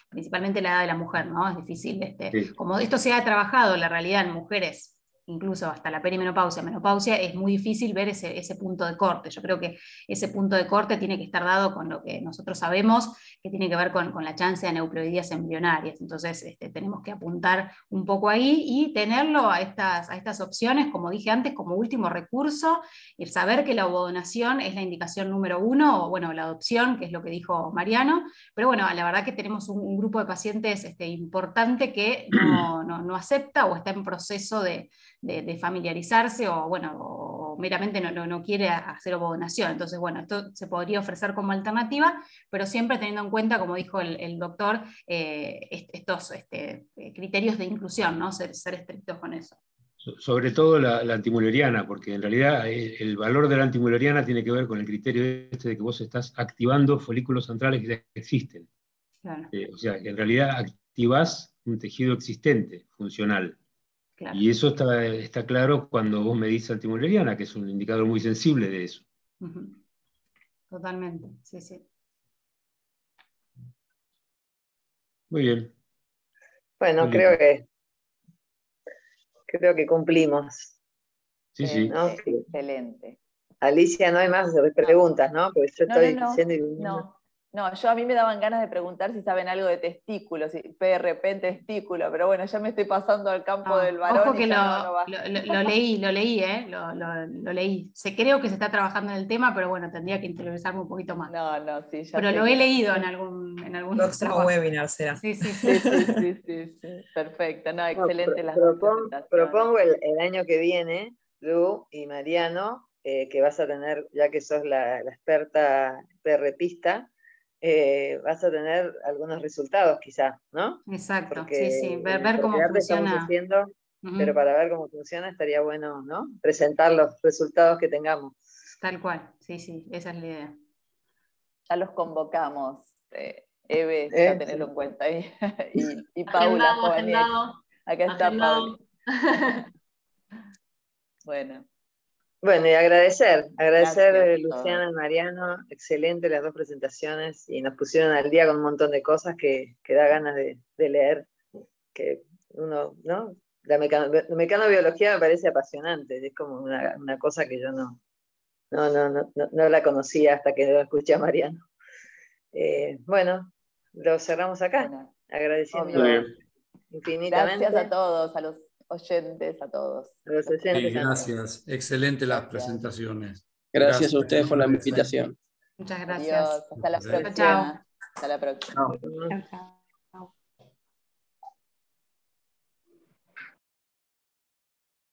principalmente la edad de la mujer, ¿no? Es difícil, Sí. Como esto se ha trabajado, la realidad en mujeres, incluso hasta la perimenopausia, menopausia, es muy difícil ver ese punto de corte. Yo creo que ese punto de corte tiene que estar dado con lo que nosotros sabemos, que tiene que ver con la chance de aneuploidías embrionarias. Entonces, tenemos que apuntar un poco ahí y tenerlo a estas opciones, como dije antes, como último recurso, y saber que la ovodonación es la indicación número 1, o bueno, la adopción, que es lo que dijo Mariano, pero bueno, la verdad que tenemos un grupo de pacientes importante que no acepta o está en proceso de familiarizarse o, bueno, o meramente no quiere hacer ovodonación. Entonces, bueno, esto se podría ofrecer como alternativa, pero siempre teniendo en cuenta, como dijo el doctor, estos criterios de inclusión, ¿no? Ser estrictos con eso. Sobre todo la antimuleriana, porque en realidad el valor de la antimuleriana tiene que ver con el criterio de que vos estás activando folículos centrales que ya existen. Claro. O sea, que en realidad activás un tejido existente, funcional. Claro. Y eso está claro cuando vos medís antimureriana, que es un indicador muy sensible de eso. Totalmente, sí, sí. Muy bien. Bueno, Muy creo que cumplimos. Sí, sí. ¿No? Excelente. Alicia, no hay más preguntas, ¿no? Porque yo estoy diciendo y viniendo. No, a mí me daban ganas de preguntar si saben algo de testículos, si PRP en testículo, pero bueno, ya me estoy pasando al campo del varón. Ojo que no va. lo leí, lo leí. Creo que se está trabajando en el tema, pero bueno, tendría que interiorizarme un poquito más. Sí, ya pero sé lo he que leído en algún próximo webinar será. Sí. Sí. Perfecto, excelente las dos presentaciones. Propongo el año que viene, Lu y Mariano, que vas a tener, ya que sos la experta PRPista, vas a tener algunos resultados quizá, ¿no? Exacto, porque, sí, ver cómo arte funciona. Estamos haciendo, pero para ver cómo funciona estaría bueno, ¿no? Presentar los resultados que tengamos. Tal cual, sí, esa es la idea. Ya los convocamos, Eve, ya tenerlo en cuenta. Y Paula, acá está Paula. Bueno, y agradecer Gracias, Luciana y Mariano, excelente las dos presentaciones y nos pusieron al día con un montón de cosas que da ganas de leer, que uno, ¿no? La mecanobiología me parece apasionante, es como una cosa que yo no la conocía hasta que lo escuché a Mariano. Bueno, lo cerramos acá, agradeciendo infinitamente. Gracias a todos, a los oyentes, a todos. Sí, gracias. Excelente las presentaciones. Gracias a ustedes por la invitación. Muchas gracias. Adiós, hasta la próxima. Chao. Hasta la próxima. Chao. Chao.